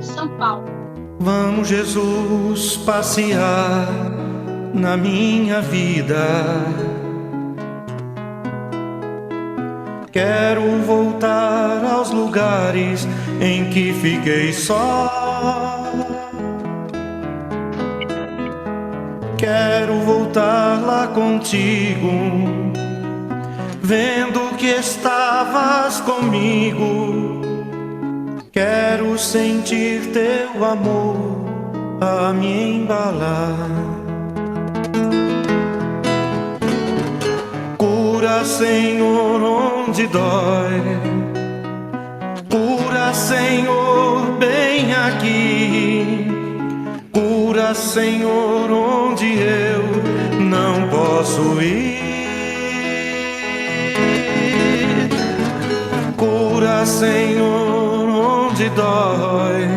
São Paulo. Vamos, Jesus, passear na minha vida. Quero voltar aos lugares em que fiquei só. Quero voltar lá contigo, vendo que estavas comigo. Quero sentir teu amor a me embalar. Cura, Senhor, onde dói. Cura, Senhor, bem aqui. Cura, Senhor, onde eu não posso ir. Cura, Senhor, onde dói.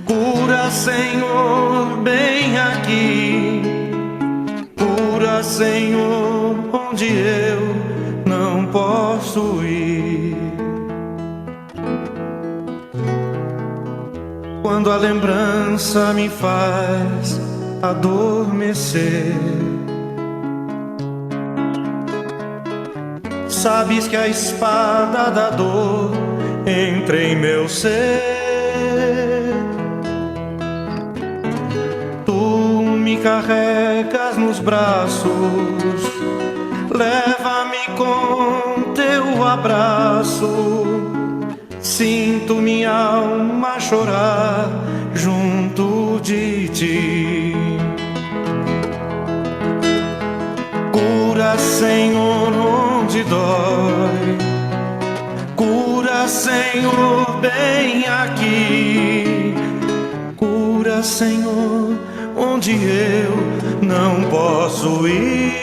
Cura, Senhor, bem aqui. Cura, Senhor, onde eu não posso ir. Quando a lembrança me faz adormecer, sabes que a espada da dor entra em meu ser. Tu me carregas nos braços, leva-me com teu abraço. Sinto minha alma chorar junto de ti. Cura, Senhor, onde dói. Cura, Senhor, bem aqui. Cura, Senhor, onde eu não posso ir.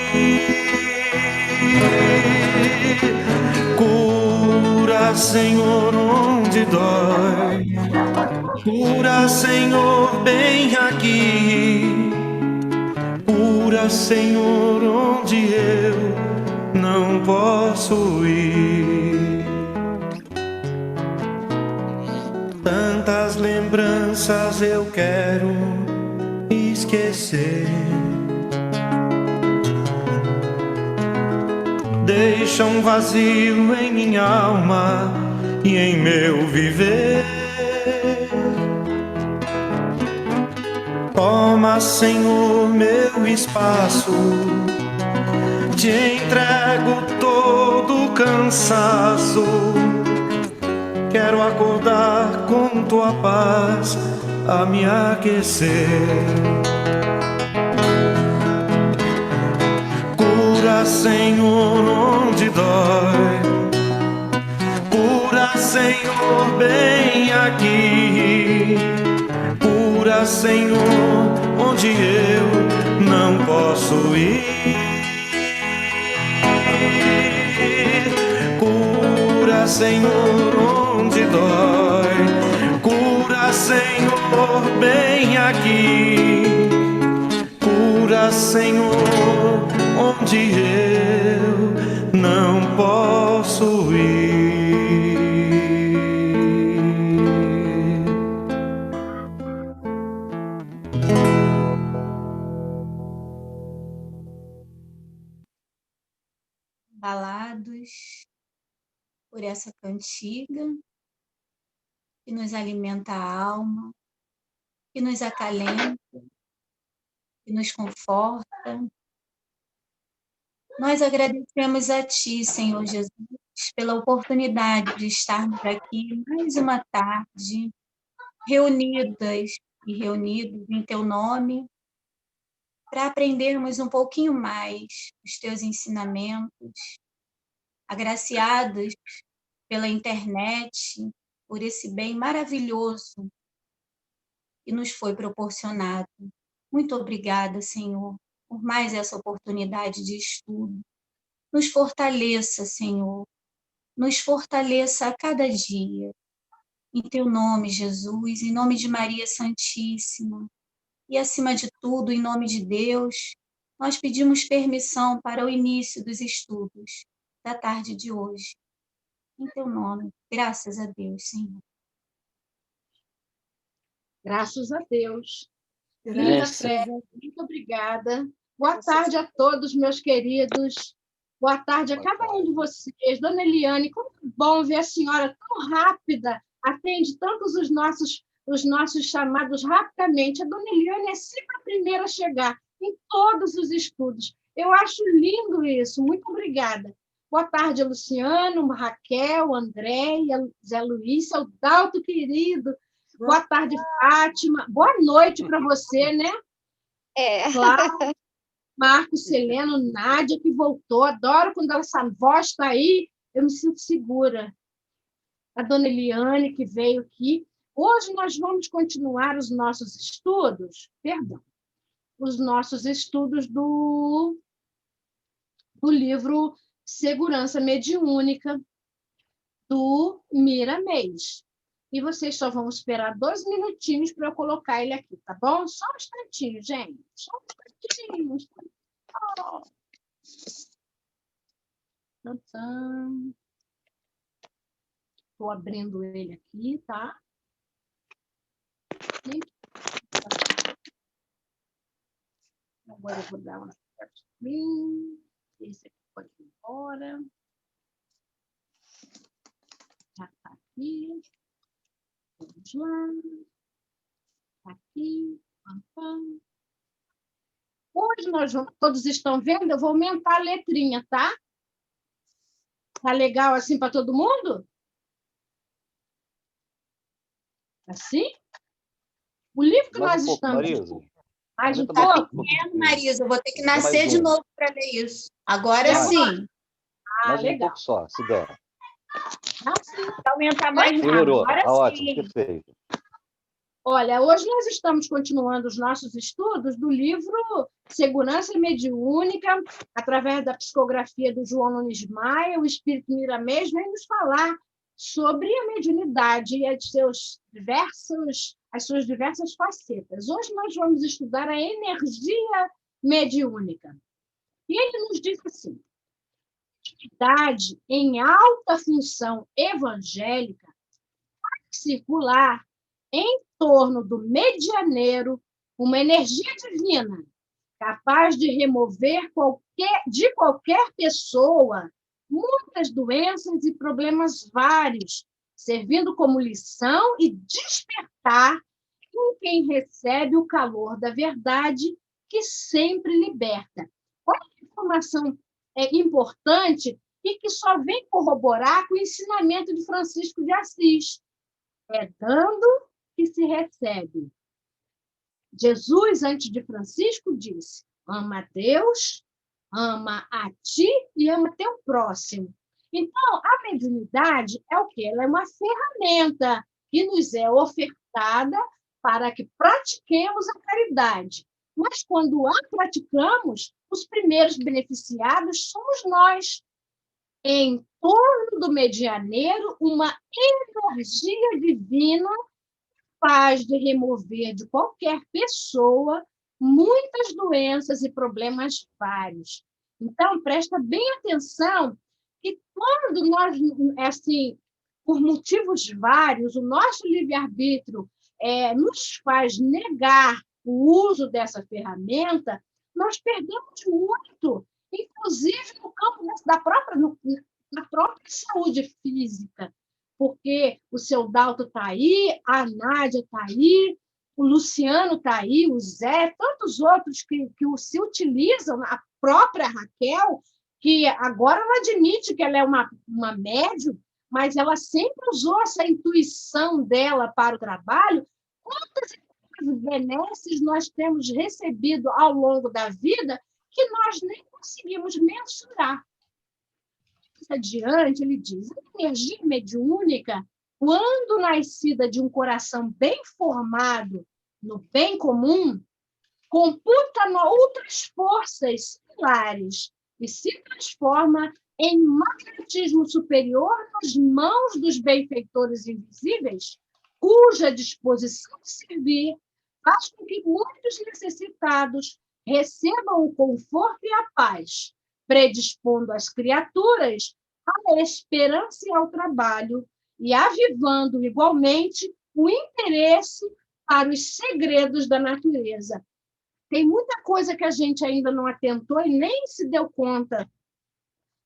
Cura, Senhor, onde dói. Cura, Senhor, bem aqui. Cura, Senhor, onde eu não posso ir. Tantas lembranças eu quero esquecer. Deixa um vazio em minha alma e em meu viver. Toma, Senhor, meu espaço. Te entrego todo o cansaço. Quero acordar com tua paz a me aquecer. Cura, Senhor, onde dói. Cura, Senhor, bem aqui. Cura, Senhor, onde eu não posso ir. Cura, Senhor, onde dói. Cura, Senhor, bem aqui. Cura, Senhor, onde eu não posso ir. Embalados por essa cantiga que nos alimenta a alma, que nos acalenta, que nos conforta. Nós agradecemos a Ti, Senhor Jesus, pela oportunidade de estarmos aqui mais uma tarde, reunidas e reunidos em Teu nome, para aprendermos um pouquinho mais os Teus ensinamentos, agraciados pela internet, por esse bem maravilhoso que nos foi proporcionado. Muito obrigada, Senhor, por mais essa oportunidade de estudo. Nos fortaleça, Senhor, nos fortaleça a cada dia. Em Teu nome, Jesus, em nome de Maria Santíssima, e acima de tudo, em nome de Deus, nós pedimos permissão para o início dos estudos da tarde de hoje. Em Teu nome, graças a Deus, Senhor. Graças a Deus. Graças a Linda, muito obrigada. Boa tarde a todos, meus queridos. Boa tarde a cada um de vocês. Dona Eliane, como bom ver a senhora tão rápida, atende tantos os nossos chamados rapidamente. A Dona Eliane é sempre a primeira a chegar em todos os estudos. Eu acho lindo isso. Muito obrigada. Boa tarde, Luciano, Raquel, Andréia, Zé Luiz, seu Dalto querido. Boa tarde, Fátima. Boa noite para você, né? Claro. Marcos, Seleno, Nádia, que voltou. Adoro quando essa voz está aí, eu me sinto segura. A Dona Eliane, que veio aqui. Hoje nós vamos continuar os nossos estudos, os nossos estudos do livro Segurança Mediúnica, do Miramês. E vocês só vão esperar 2 minutinhos para eu colocar ele aqui, tá bom? Só um instantinho, gente. Só um instantinho. Estou abrindo ele aqui, tá? Agora eu vou dar uma screen. Esse aqui pode ir embora. Já está aqui. Vamos lá. Está aqui. Hoje nós vamos, todos estão vendo, eu vou aumentar a letrinha, tá? Tá legal assim para todo mundo? Assim? O livro que nós estamos... Marisa. Mais um Tá pouco? pequeno, Marisa. Eu vou ter que nascer de novo para ler isso. Agora sim. Mais um legal. pouco só, se der. Aumentar mais Melhorou. agora sim. Ótimo, perfeito. Olha, hoje nós estamos continuando os nossos estudos do livro Segurança Mediúnica, através da psicografia do João Nunes Maia. O Espírito Miramês vem nos falar sobre a mediunidade e as suas diversas facetas. Hoje nós vamos estudar a energia mediúnica. E ele nos diz assim: mediunidade em alta função evangélica vai circular em torno do medianeiro uma energia divina capaz de remover de qualquer pessoa muitas doenças e problemas vários, servindo como lição e despertar em quem recebe o calor da verdade que sempre liberta. Olha que informação importante e que só vem corroborar com o ensinamento de Francisco de Assis. É dando que se recebe. Jesus, antes de Francisco, disse: ama a Deus, ama a ti e ama teu próximo. Então, a mediunidade é o quê? Ela é uma ferramenta que nos é ofertada para que pratiquemos a caridade. Mas, quando a praticamos, os primeiros beneficiados somos nós. Em torno do medianeiro, uma energia divina capaz de remover de qualquer pessoa muitas doenças e problemas vários. Então, presta bem atenção que quando nós, assim, por motivos vários, o nosso livre-arbítrio nos faz negar o uso dessa ferramenta, nós perdemos muito, inclusive no campo da própria saúde física, porque o seu Dalto está aí, a Nádia está aí, o Luciano está aí, o Zé, tantos outros que se utilizam, a própria Raquel, que agora ela admite que ela é uma médium, mas ela sempre usou essa intuição dela para o trabalho. Quantas benesses nós temos recebido ao longo da vida que nós nem conseguimos mensurar. Mais adiante, ele diz: a energia mediúnica, quando nascida de um coração bem formado no bem comum, computa outras forças similares e se transforma em magnetismo superior nas mãos dos benfeitores invisíveis, cuja disposição de servir faz com que muitos necessitados recebam o conforto e a paz, predispondo as criaturas à esperança e ao trabalho, e avivando igualmente o interesse para os segredos da natureza. Tem muita coisa que a gente ainda não atentou e nem se deu conta.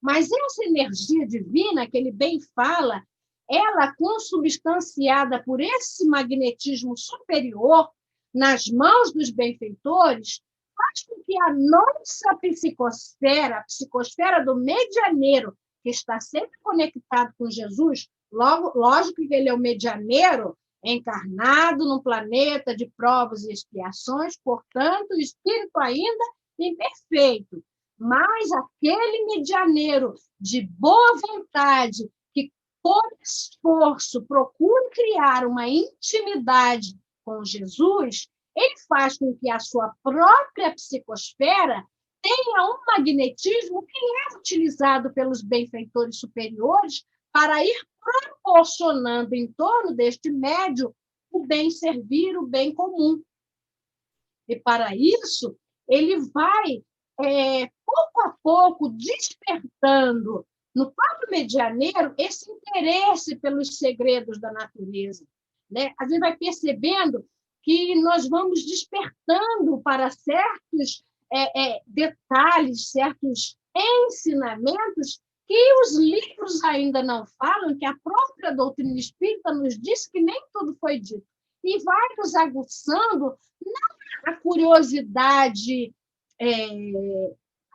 Mas essa energia divina que ele bem fala, ela, consubstanciada por esse magnetismo superior nas mãos dos benfeitores, faz com que a nossa psicosfera, a psicosfera do medianeiro, que está sempre conectado com Jesus, lógico que ele é o medianeiro, encarnado num planeta de provas e expiações, portanto, o espírito ainda imperfeito. Mas aquele medianeiro de boa vontade, que por esforço procura criar uma intimidade com Jesus, ele faz com que a sua própria psicosfera tenha um magnetismo que é utilizado pelos benfeitores superiores para ir proporcionando em torno deste médium o bem servir, o bem comum. E, para isso, ele vai, pouco a pouco, despertando no próprio medianeiro esse interesse pelos segredos da natureza. Né? A gente vai percebendo que nós vamos despertando para certos detalhes, certos ensinamentos que os livros ainda não falam, que a própria doutrina espírita nos diz que nem tudo foi dito. E vai nos aguçando não a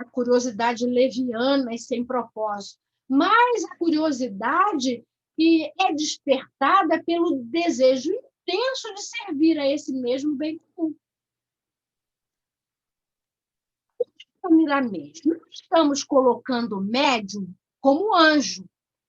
curiosidade leviana e sem propósito, mas a curiosidade que é despertada pelo desejo intenso de servir a esse mesmo bem comum. Miramês, não estamos colocando o médium como anjo,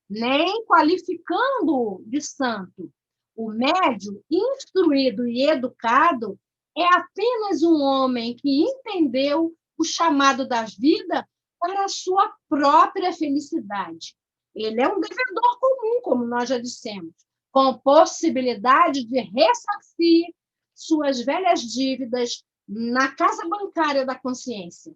nem qualificando-o de santo. O médium, instruído e educado, é apenas um homem que entendeu o chamado da vida para a sua própria felicidade. Ele é um devedor comum, como nós já dissemos, com possibilidade de ressarcir suas velhas dívidas na casa bancária da consciência.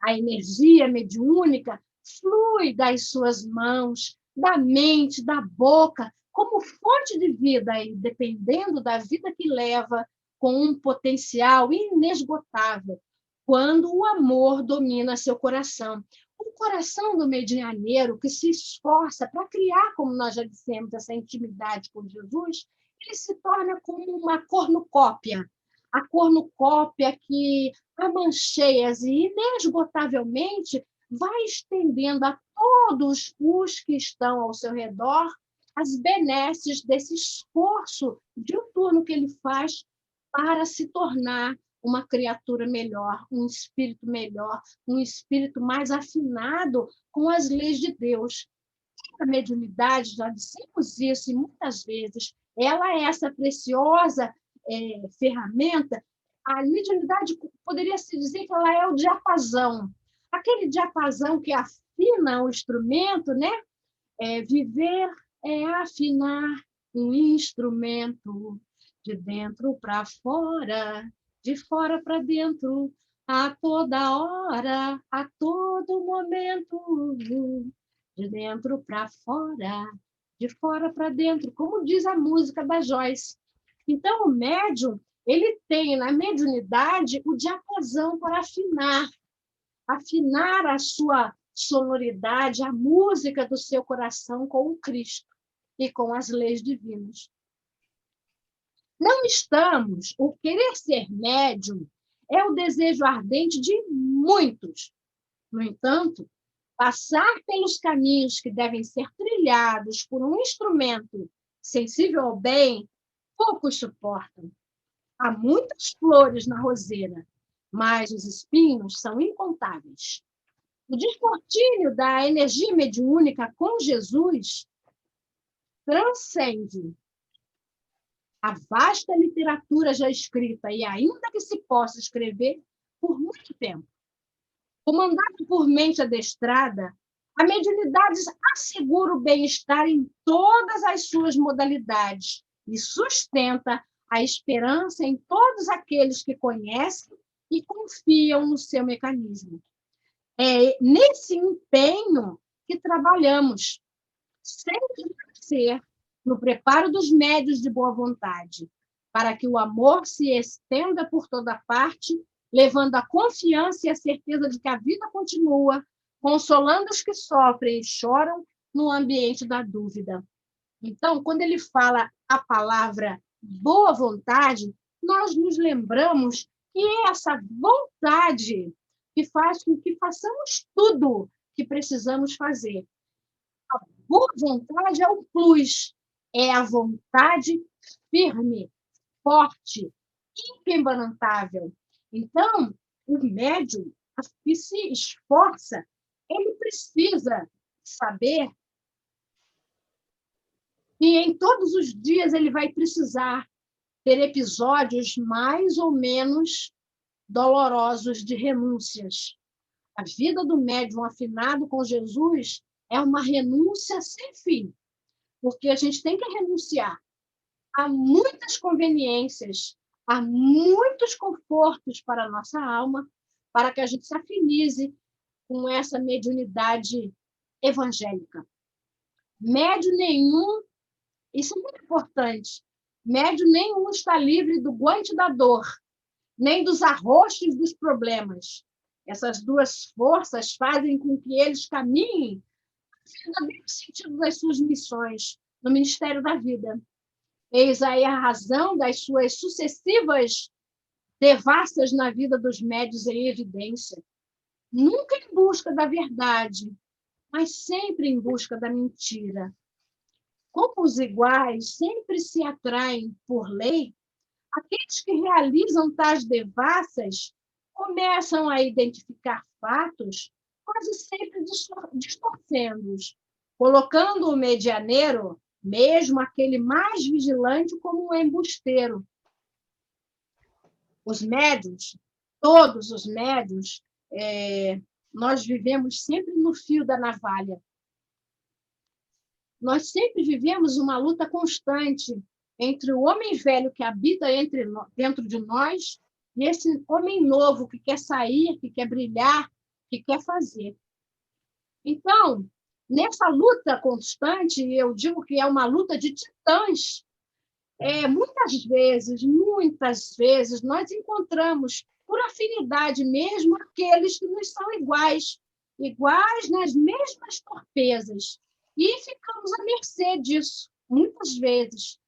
A energia mediúnica flui das suas mãos, da mente, da boca, como fonte de vida, e dependendo da vida que leva, com um potencial inesgotável, quando o amor domina seu coração. O coração do medianeiro, que se esforça para criar, como nós já dissemos, essa intimidade com Jesus, ele se torna como uma cornucópia. A cornucópia que, a mancheias e inesgotavelmente, vai estendendo a todos os que estão ao seu redor as benesses desse esforço diuturno que ele faz para se tornar uma criatura melhor, um espírito melhor, um espírito mais afinado com as leis de Deus. A mediunidade, já dissemos isso e muitas vezes, ela é essa preciosa ferramenta. A mediunidade poderia se dizer que ela é o diapasão, aquele diapasão que afina o instrumento, né? Viver é afinar um instrumento de dentro para fora, de fora para dentro, a toda hora, a todo momento, de dentro para fora, de fora para dentro, como diz a música da Joyce. Então, o médium, ele tem na mediunidade o diapasão para afinar a sua sonoridade, a música do seu coração com o Cristo e com as leis divinas. Não estamos, o querer ser médium é o desejo ardente de muitos. No entanto, passar pelos caminhos que devem ser trilhados por um instrumento sensível ao bem, poucos suportam. Há muitas flores na roseira, mas os espinhos são incontáveis. O descortínio da energia mediúnica com Jesus transcende a vasta literatura já escrita, e ainda que se possa escrever por muito tempo. Comandado por mente adestrada, a mediunidade assegura o bem-estar em todas as suas modalidades e sustenta a esperança em todos aqueles que conhecem e confiam no seu mecanismo. É nesse empenho que trabalhamos, sem esquecer no preparo dos médios de boa vontade, para que o amor se estenda por toda parte, levando a confiança e a certeza de que a vida continua, consolando os que sofrem e choram no ambiente da dúvida. Então, quando ele fala a palavra boa vontade, nós nos lembramos que é essa vontade que faz com que façamos tudo que precisamos fazer. A boa vontade é o plus, é a vontade firme, forte, inquebrantável. Então, o médium que se esforça, ele precisa saber que em todos os dias ele vai precisar ter episódios mais ou menos dolorosos de renúncias. A vida do médium afinado com Jesus é uma renúncia sem fim, porque a gente tem que renunciar a muitas conveniências, a muitos confortos para a nossa alma, para que a gente se afinize com essa mediunidade evangélica. Médium nenhum, isso é muito importante, médium nenhum está livre do guante da dor, nem dos arroxos dos problemas. Essas duas forças fazem com que eles caminhem no verdadeiro sentido das suas missões no Ministério da Vida. Eis aí a razão das suas sucessivas devassas na vida dos médiuns em evidência. Nunca em busca da verdade, mas sempre em busca da mentira. Como os iguais sempre se atraem por lei, aqueles que realizam tais devassas começam a identificar fatos, quase sempre distorcendo-os, colocando o medianeiro, mesmo aquele mais vigilante, como um embusteiro. Os médiuns, todos os médiuns, nós vivemos sempre no fio da navalha. Nós sempre vivemos uma luta constante entre o homem velho que habita dentro de nós e esse homem novo que quer sair, que quer brilhar, que quer fazer. Então, nessa luta constante, eu digo que é uma luta de titãs, muitas vezes, nós encontramos, por afinidade mesmo, aqueles que nos são iguais nas mesmas torpezas, e ficamos à mercê disso, muitas vezes.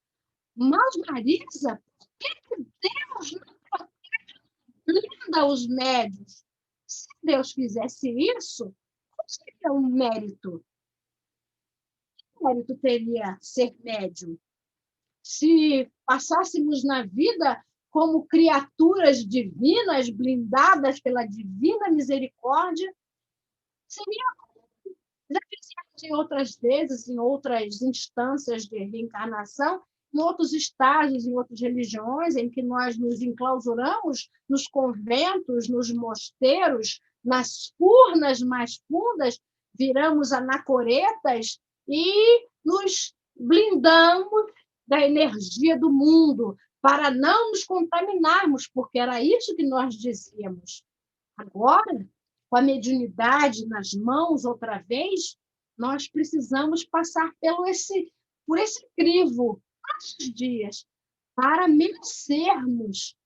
Mas, Marisa, por que Deus não blinda os médios? Se Deus fizesse isso, qual seria o mérito? Que mérito teria ser médium? Se passássemos na vida como criaturas divinas, blindadas pela divina misericórdia, seria como já fizemos em outras vezes, em outras instâncias de reencarnação, em outros estágios, em outras religiões, em que nós nos enclausuramos nos conventos, nos mosteiros, nas furnas mais fundas, viramos anacoretas e nos blindamos da energia do mundo, para não nos contaminarmos, porque era isso que nós dizíamos. Agora, com a mediunidade nas mãos outra vez, nós precisamos passar por esse crivo todos os dias, para merecermos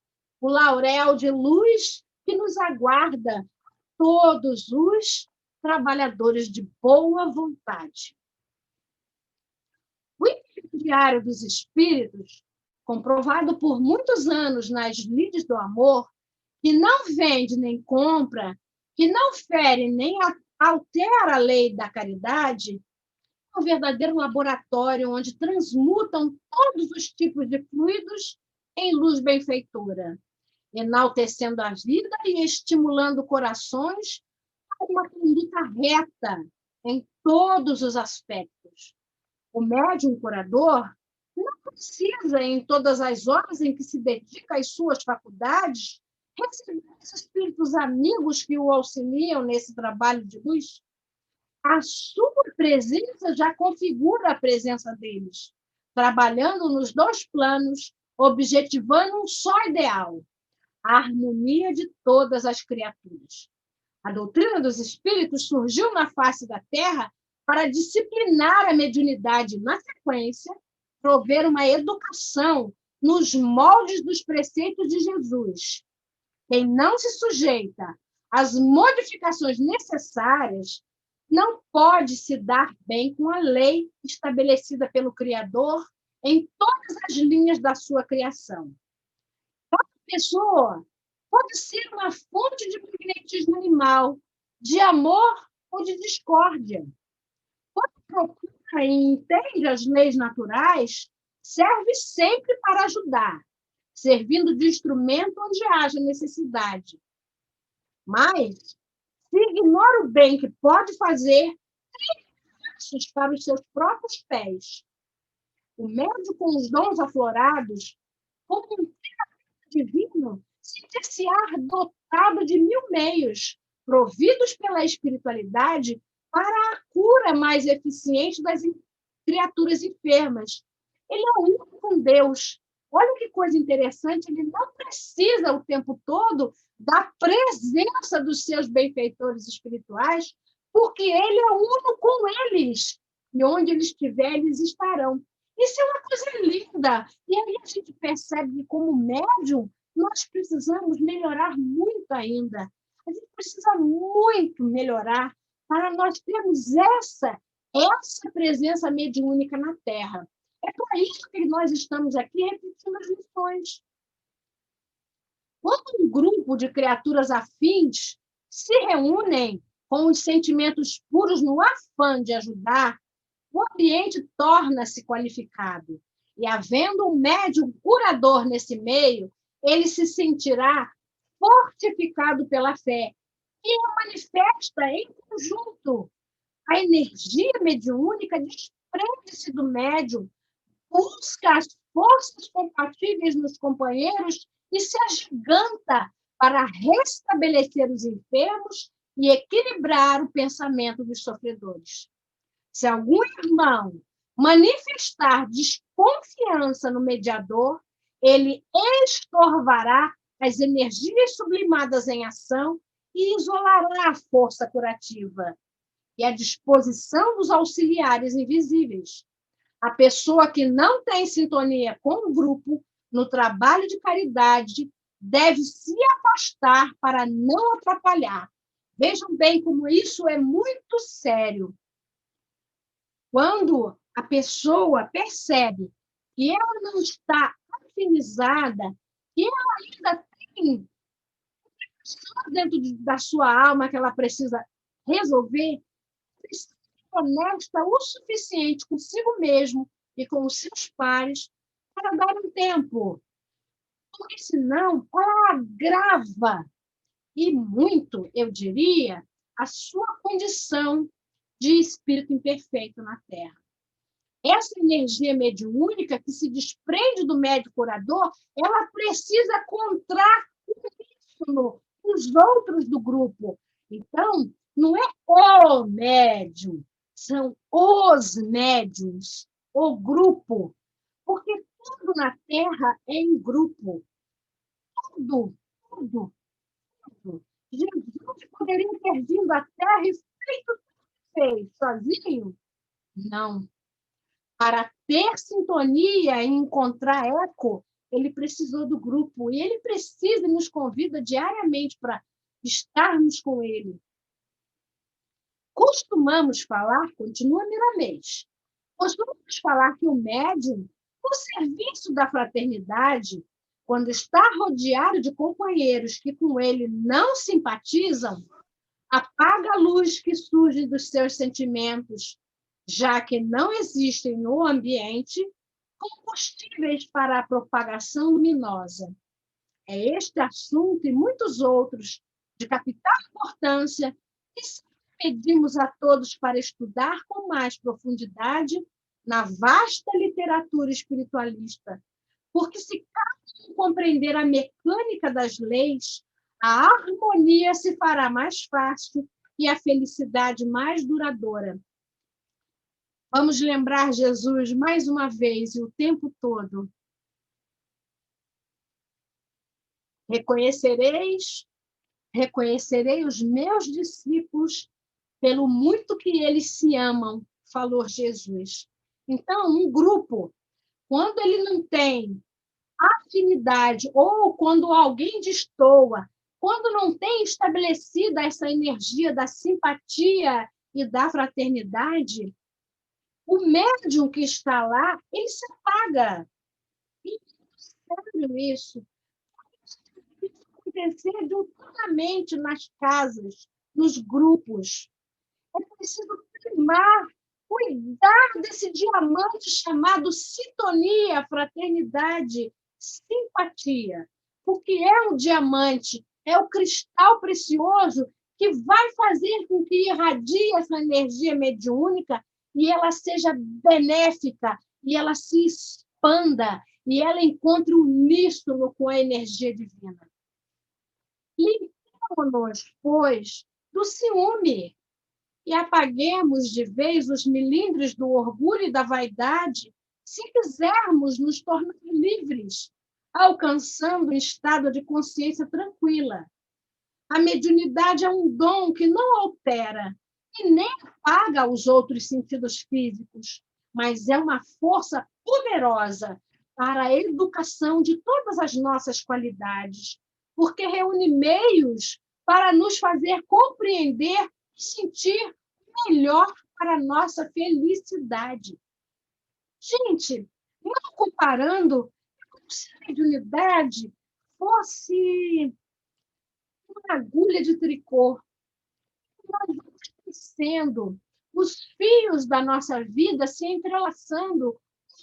o laurel de luz que nos aguarda todos os trabalhadores de boa vontade. O Diário dos Espíritos, comprovado por muitos anos nas lides do amor, que não vende nem compra, que não fere nem altera a lei da caridade, é um verdadeiro laboratório onde transmutam todos os tipos de fluidos em luz benfeitora, enaltecendo a vida e estimulando corações a uma conduta reta em todos os aspectos. O médium curador não precisa, em todas as horas em que se dedica às suas faculdades, receber os espíritos amigos que o auxiliam nesse trabalho de luz. A sua presença já configura a presença deles, trabalhando nos dois planos, objetivando um só ideal, a harmonia de todas as criaturas. A doutrina dos espíritos surgiu na face da Terra para disciplinar a mediunidade na sequência, prover uma educação nos moldes dos preceitos de Jesus. Quem não se sujeita às modificações necessárias não pode se dar bem com a lei estabelecida pelo Criador em todas as linhas da sua criação. Cada pessoa pode ser uma fonte de magnetismo animal, de amor ou de discórdia. Quando procura e entende as leis naturais, serve sempre para ajudar, servindo de instrumento onde haja necessidade. Mas, se ignora o bem que pode fazer, cria passos para os seus próprios pés. O médium com os dons aflorados, como um treinamento divino, sentir-se-á dotado de 1000 meios, providos pela espiritualidade para a cura mais eficiente das criaturas enfermas. Ele é o único com Deus. Olha que coisa interessante, ele não precisa o tempo todo da presença dos seus benfeitores espirituais, porque ele é uno com eles. E onde eles estiverem, eles estarão. Isso é uma coisa linda. E aí a gente percebe que, como médium, nós precisamos melhorar muito ainda. A gente precisa muito melhorar para nós termos essa presença mediúnica na Terra. É por isso que nós estamos aqui repetindo as lições. Quando um grupo de criaturas afins se reúnem com os sentimentos puros no afã de ajudar, o ambiente torna-se qualificado. E, havendo um médium curador nesse meio, ele se sentirá fortificado pela fé e manifesta em conjunto. A energia mediúnica desprende-se do médium, busca as forças compatíveis nos companheiros e se agiganta para restabelecer os enfermos e equilibrar o pensamento dos sofredores. Se algum irmão manifestar desconfiança no mediador, ele estorvará as energias sublimadas em ação e isolará a força curativa e a disposição dos auxiliares invisíveis. A pessoa que não tem sintonia com o grupo no trabalho de caridade deve se afastar para não atrapalhar. Vejam bem como isso é muito sério. Quando a pessoa percebe que ela não está afinizada, que ela ainda tem dentro da sua alma que ela precisa resolver, precisa ser honesta o suficiente consigo mesmo e com os seus pares para dar um tempo. Porque senão ela agrava, e muito, eu diria, a sua condição de espírito imperfeito na Terra. Essa energia mediúnica que se desprende do médium curador, ela precisa encontrar uníssono com os outros do grupo. Então, não é o médium, são os médiums, o grupo. Porque tudo na Terra é em grupo. Tudo, tudo, tudo. Jesus poderia ter vindo à Terra e feito o que fez sozinho? Não. Para ter sintonia e encontrar eco, ele precisou do grupo. E ele precisa e nos convida diariamente para estarmos com ele. Costumamos falar, continua Miramês, costumamos falar que o médium, no serviço da fraternidade, quando está rodeado de companheiros que com ele não simpatizam, apaga a luz que surge dos seus sentimentos, já que não existem no ambiente combustíveis para a propagação luminosa. É este assunto e muitos outros de capital importância que pedimos a todos para estudar com mais profundidade na vasta literatura espiritualista, porque se cada um compreender a mecânica das leis, a harmonia se fará mais fácil e a felicidade mais duradoura. Vamos lembrar Jesus mais uma vez e o tempo todo. Reconhecerei os meus discípulos pelo muito que eles se amam, falou Jesus. Então, um grupo, quando ele não tem afinidade, ou quando alguém destoa, quando não tem estabelecida essa energia da simpatia e da fraternidade, o médium que está lá, ele se apaga. E é sério isso. Isso acontecer diuturnamente nas casas, nos grupos. É preciso primar, cuidar desse diamante chamado sintonia, fraternidade, simpatia. Porque é o diamante, é o cristal precioso que vai fazer com que irradie essa energia mediúnica e ela seja benéfica, e ela se expanda, e ela encontre o uníssono com a energia divina. Livremos-nos, pois, do ciúme, e apaguemos de vez os milindres do orgulho e da vaidade, se quisermos nos tornar livres, alcançando um estado de consciência tranquila. A mediunidade é um dom que não altera e nem apaga os outros sentidos físicos, mas é uma força poderosa para a educação de todas as nossas qualidades, porque reúne meios para nos fazer compreender e sentir melhor para a nossa felicidade. Gente, não comparando, como se a mediunidade fosse uma agulha de tricô. Nós vamos crescendo, os fios da nossa vida se entrelaçando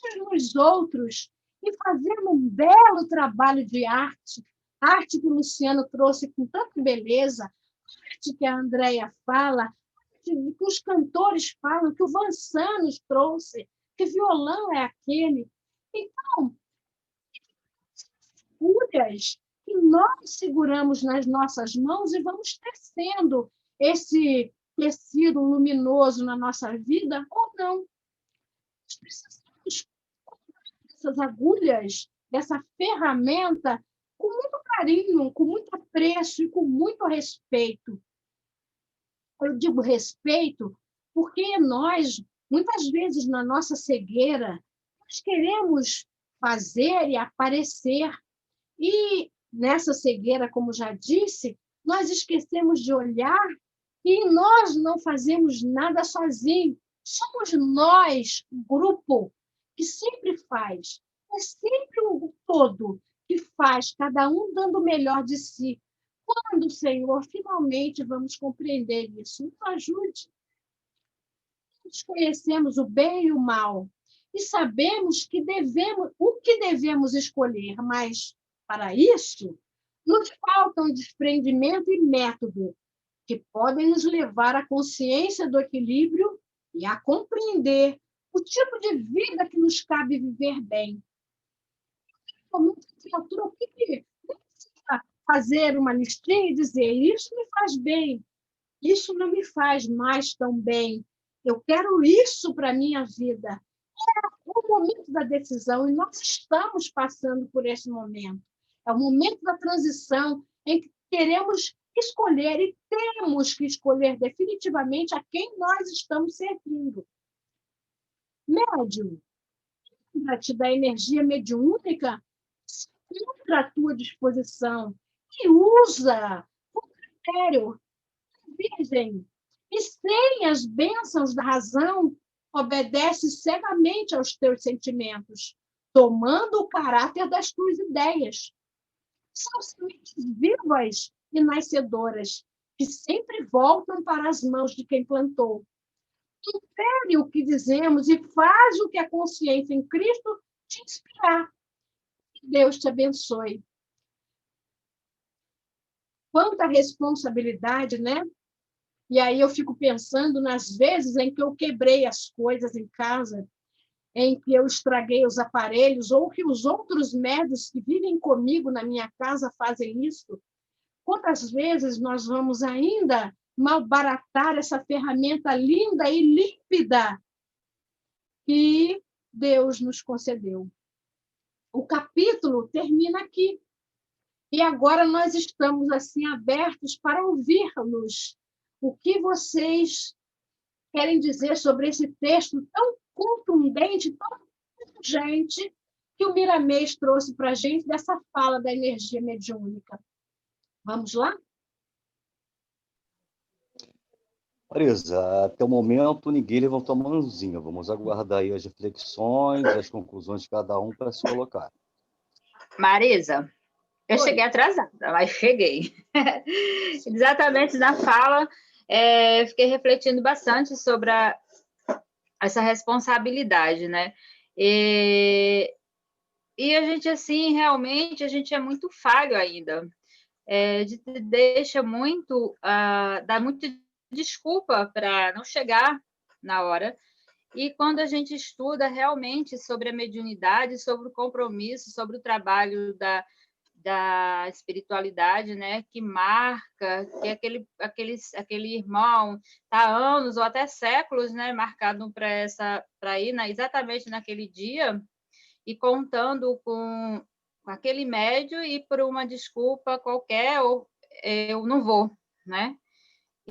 uns nos outros e fazendo um belo trabalho de arte que o Luciano trouxe com tanta beleza, arte que a Andréia fala, que os cantores falam, que o Vansanos trouxe, que violão é aquele. Então, agulhas que nós seguramos nas nossas mãos e vamos tecendo esse tecido luminoso na nossa vida ou não. Nós precisamos dessas agulhas, dessa ferramenta, com muito carinho, com muito apreço e com muito respeito. Eu digo respeito porque nós, muitas vezes, na nossa cegueira, nós queremos fazer e aparecer. E nessa cegueira, como já disse, nós esquecemos de olhar e nós não fazemos nada sozinhos. Somos nós, o grupo, que sempre faz. É sempre um todo que faz, cada um dando o melhor de si. Quando, Senhor, finalmente vamos compreender isso? Nos ajude. Nós conhecemos o bem e o mal e sabemos o que devemos escolher, mas, para isso, nos faltam desprendimento e método que podem nos levar à consciência do equilíbrio e a compreender o tipo de vida que nos cabe viver bem. Como criatura, o que fazer uma listinha e dizer isso me faz bem, isso não me faz mais tão bem, eu quero isso para a minha vida. É o momento da decisão e nós estamos passando por esse momento. É o momento da transição em que queremos escolher e temos que escolher definitivamente a quem nós estamos servindo. Médium, lembra-te da energia mediúnica, se encontra à tua disposição e usa o critério. Virgem, e sem as bênçãos da razão, obedece cegamente aos teus sentimentos, tomando o caráter das tuas ideias. São sementes vivas e nascedoras, que sempre voltam para as mãos de quem plantou. Infere o que dizemos e faz o que a consciência em Cristo te inspirar. Que Deus te abençoe. Quanta responsabilidade, né? E aí eu fico pensando nas vezes em que eu quebrei as coisas em casa, em que eu estraguei os aparelhos, ou que os outros médios que vivem comigo na minha casa fazem isso. Quantas vezes nós vamos ainda malbaratar essa ferramenta linda e límpida que Deus nos concedeu? O capítulo termina aqui. E agora nós estamos assim abertos para ouvir-nos. O que vocês querem dizer sobre esse texto tão contundente, tão urgente, que o Miramês trouxe para a gente dessa fala da energia mediúnica. Vamos lá? Marisa, até o momento ninguém levantou a mãozinha. Vamos aguardar aí as reflexões, as conclusões de cada um para se colocar. Marisa, eu Oi. cheguei atrasada, mas cheguei. Exatamente na fala, fiquei refletindo bastante sobre essa responsabilidade, né? E a gente, assim, realmente, a gente é muito falho ainda. Deixa muito, dá muita desculpa para não chegar na hora. E quando a gente estuda realmente sobre a mediunidade, sobre o compromisso, sobre o trabalho da espiritualidade, né, que marca, que aquele irmão está há anos ou até séculos, né, marcado para ir exatamente naquele dia e contando com aquele médio e por uma desculpa qualquer, ou eu não vou, né?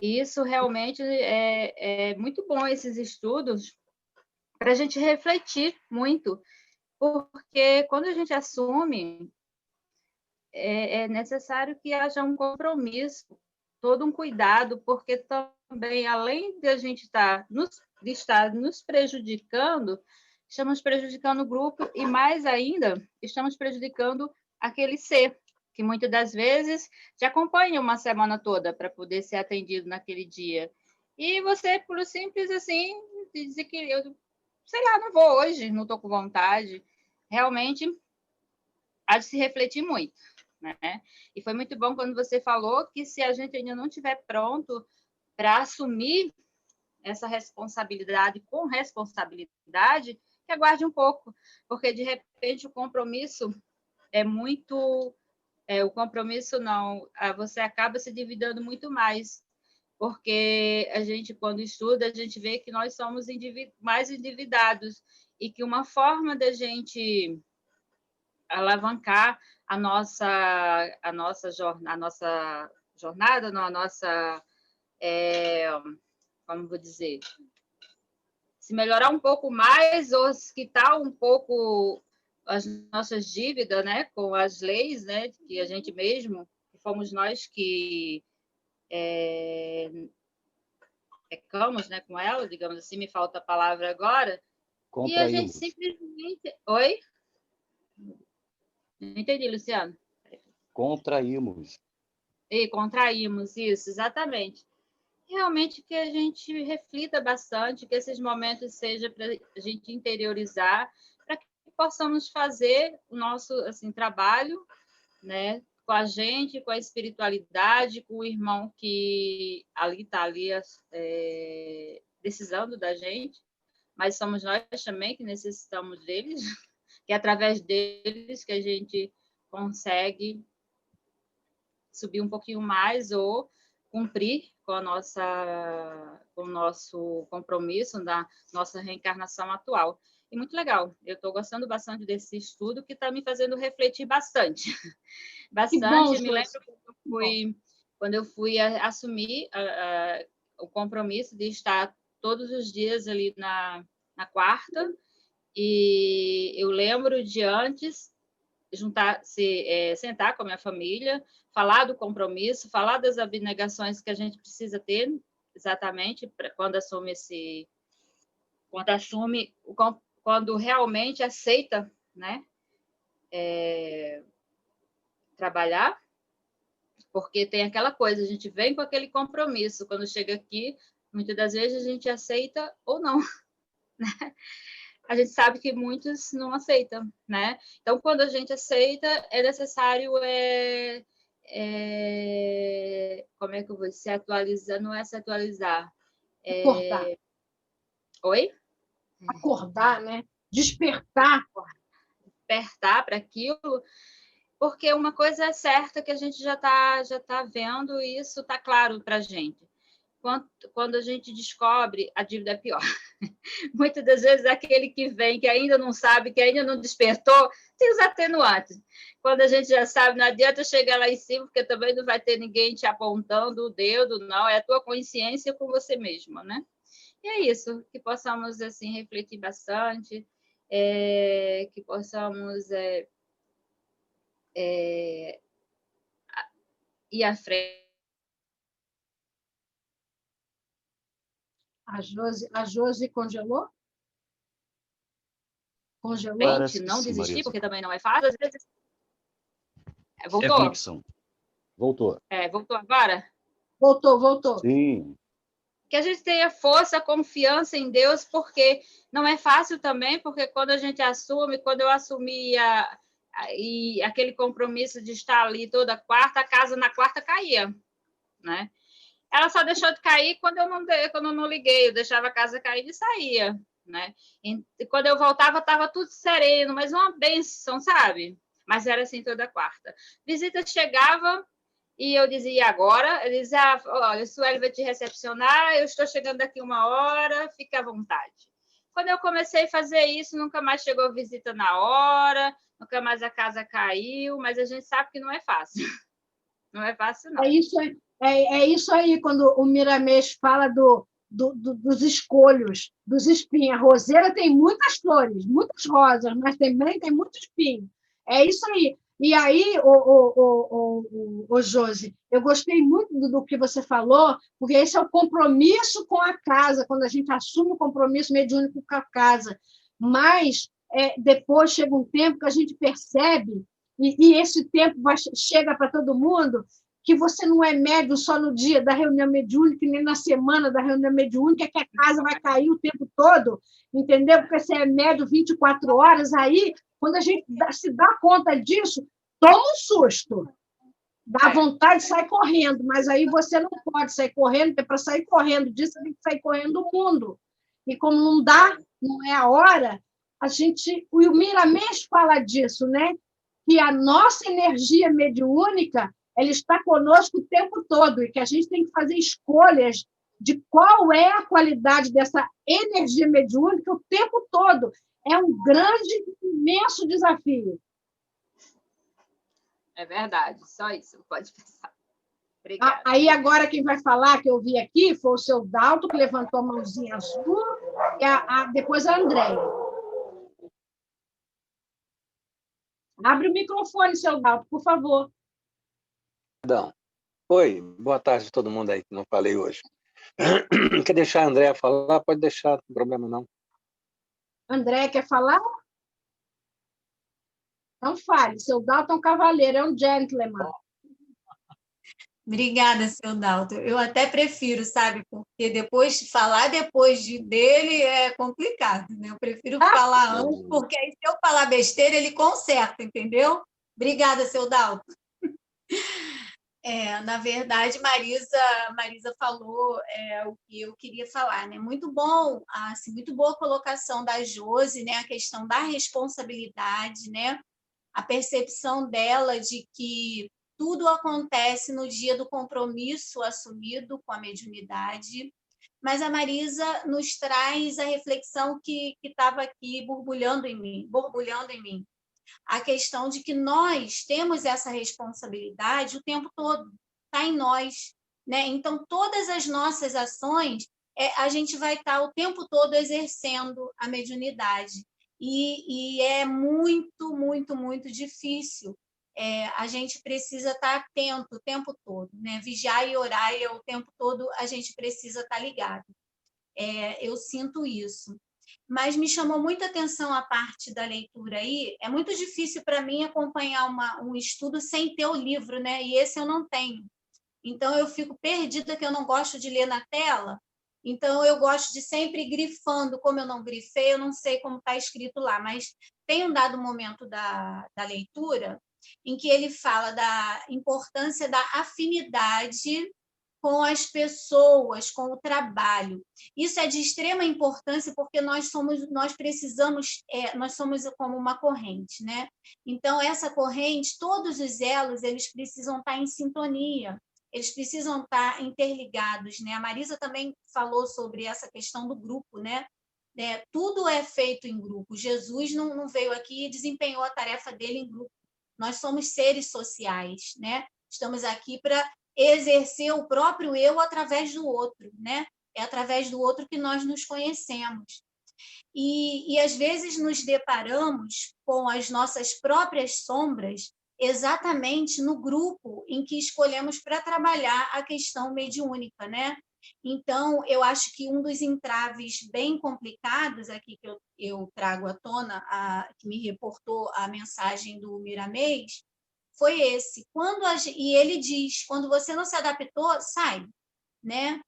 E isso realmente é muito bom, esses estudos, para a gente refletir muito, porque quando a gente assume, é necessário que haja um compromisso, todo um cuidado, porque também, além de a gente estar nos prejudicando, estamos prejudicando o grupo e, mais ainda, estamos prejudicando aquele ser, que muitas das vezes te acompanha uma semana toda para poder ser atendido naquele dia. E você, por simples assim, dizer que eu, sei lá, não vou hoje, não estou com vontade. Realmente, há de se refletir muito, né? E foi muito bom quando você falou que se a gente ainda não estiver pronto para assumir essa responsabilidade com responsabilidade, que aguarde um pouco, porque de repente o compromisso é muito, o compromisso não, você acaba se dividindo muito mais, porque a gente quando estuda a gente vê que nós somos mais endividados e que uma forma da gente alavancar a nossa jornada, não, a nossa, como vou dizer, se melhorar um pouco mais ou se quitar um pouco as nossas dívidas, né, com as leis, né, que a gente mesmo, que fomos nós que pecamos, né, com ela, digamos assim, me falta a palavra agora, e a gente Contraímos. simplesmente... Oi? Não entendi, Luciano. Contraímos. E contraímos, isso, exatamente. Realmente que a gente reflita bastante, que esses momentos sejam para a gente interiorizar, para que possamos fazer o nosso assim, trabalho, né, com a gente, com a espiritualidade, com o irmão que está ali precisando da gente, mas somos nós também que necessitamos deles, que é através deles que a gente consegue subir um pouquinho mais ou cumprir com o nosso compromisso da nossa reencarnação atual. E muito legal, eu estou gostando bastante desse estudo, que está me fazendo refletir bastante. Bastante, me lembro quando eu fui assumir o compromisso de estar todos os dias ali na quarta, e eu lembro de antes sentar com a minha família, falar do compromisso, falar das abnegações que a gente precisa ter, exatamente, quando realmente aceita, né, trabalhar, porque tem aquela coisa, a gente vem com aquele compromisso, quando chega aqui, muitas das vezes a gente aceita ou não, né? A gente sabe que muitos não aceitam, né? Então, quando a gente aceita, é necessário como é que eu vou se atualizar? Não é se atualizar. Acordar. Oi? Acordar, né? Despertar. Despertar para aquilo, porque uma coisa é certa que a gente já tá vendo, e isso está claro para a gente. Quando a gente descobre, a dívida é pior. Muitas das vezes, aquele que vem, que ainda não sabe, que ainda não despertou, tem os atenuantes. Quando a gente já sabe, não adianta chegar lá em cima, porque também não vai ter ninguém te apontando o dedo, não, é a tua consciência com você mesma, né? E é isso, que possamos, assim, refletir bastante, que possamos ir à frente. A Josi congelou? Congelou? Parece que Não sim, desistir, Marisa. porque também não é fácil. Às vezes... Voltou? Reflexão. Voltou. Voltou agora? Voltou. Sim. Que a gente tenha força, confiança em Deus, porque não é fácil também, porque quando a gente assume, quando eu assumi e aquele compromisso de estar ali toda quarta, a casa na quarta caía, né? Ela só deixou de cair quando eu não liguei, eu deixava a casa cair e saía, né? E quando eu voltava, estava tudo sereno, mas uma bênção, sabe? Mas era assim toda quarta. Visita chegava e eu dizia, agora? Ele dizia, olha, o Sueli vai te recepcionar, eu estou chegando daqui 1 hora, fica à vontade. Quando eu comecei a fazer isso, nunca mais chegou visita na hora, nunca mais a casa caiu, mas a gente sabe que não é fácil. Não é fácil, não. É isso aí, quando o Miramês fala dos escolhos, dos espinhos. A roseira tem muitas flores, muitas rosas, mas também tem muito espinho. É isso aí. E aí, Josi, eu gostei muito do que você falou, porque esse é o compromisso com a casa, quando a gente assume o compromisso mediúnico com a casa. Mas depois chega um tempo que a gente percebe, e esse tempo chega para todo mundo, que você não é médium só no dia da reunião mediúnica, nem na semana da reunião mediúnica, que a casa vai cair o tempo todo, entendeu? Porque você é médium 24 horas, aí, quando a gente se dá conta disso, toma um susto. Dá vontade de sair correndo, mas aí você não pode sair correndo, porque para sair correndo disso, você tem que sair correndo do mundo. E como não dá, não é a hora, o Miramês fala disso, né? Que a nossa energia mediúnica ela está conosco o tempo todo e que a gente tem que fazer escolhas de qual é a qualidade dessa energia mediúnica o tempo todo. É um grande, imenso desafio. É verdade, só isso, pode pensar. Obrigada. Aí agora quem vai falar, que eu vi aqui, foi o seu Dalto, que levantou a mãozinha azul, e depois a Andréia. Abre o microfone, seu Dalto, por favor. Perdão. Oi, boa tarde a todo mundo aí que não falei hoje. Quer deixar a Andréa falar? Pode deixar, não tem problema não. Andréa quer falar? Não fale, seu Dalton é um cavaleiro, é um gentleman. Obrigada, seu Dalton. Eu até prefiro, sabe? Porque falar depois dele é complicado, né? Eu prefiro falar antes, porque aí se eu falar besteira, ele conserta, entendeu? Obrigada, seu Dalton. Na verdade, Marisa falou o que eu queria falar, né? Muito bom, assim, muito boa colocação da Josi, né? A questão da responsabilidade, né? A percepção dela de que tudo acontece no dia do compromisso assumido com a mediunidade, mas a Marisa nos traz a reflexão que estava aqui borbulhando em mim. A questão de que nós temos essa responsabilidade o tempo todo, está em nós, né? Então, todas as nossas ações, a gente vai estar o tempo todo exercendo a mediunidade. E é muito, muito, muito difícil. A gente precisa estar atento o tempo todo, né? Vigiar e orar, e o tempo todo a gente precisa estar ligado. Eu sinto isso. Mas me chamou muita atenção a parte da leitura aí. É muito difícil para mim acompanhar um estudo sem ter o livro, né? E esse eu não tenho. Então, eu fico perdida, que eu não gosto de ler na tela. Então, eu gosto de sempre ir grifando. Como eu não grifei, eu não sei como está escrito lá. Mas tem um dado momento da leitura em que ele fala da importância da afinidade com as pessoas, com o trabalho. Isso é de extrema importância porque nós precisamos, nós somos como uma corrente, né? Então, essa corrente, todos os elos, eles precisam estar em sintonia, eles precisam estar interligados, né? A Marisa também falou sobre essa questão do grupo, né? Tudo é feito em grupo. Jesus não veio aqui e desempenhou a tarefa dele em grupo. Nós somos seres sociais, né? Estamos aqui para exercer o próprio eu através do outro, né? É através do outro que nós nos conhecemos. E às vezes nos deparamos com as nossas próprias sombras exatamente no grupo em que escolhemos para trabalhar a questão mediúnica, né? Então, eu acho que um dos entraves bem complicados aqui que eu trago à tona, que me reportou a mensagem do Miramês, foi esse. E ele diz, quando você não se adaptou, sai, né?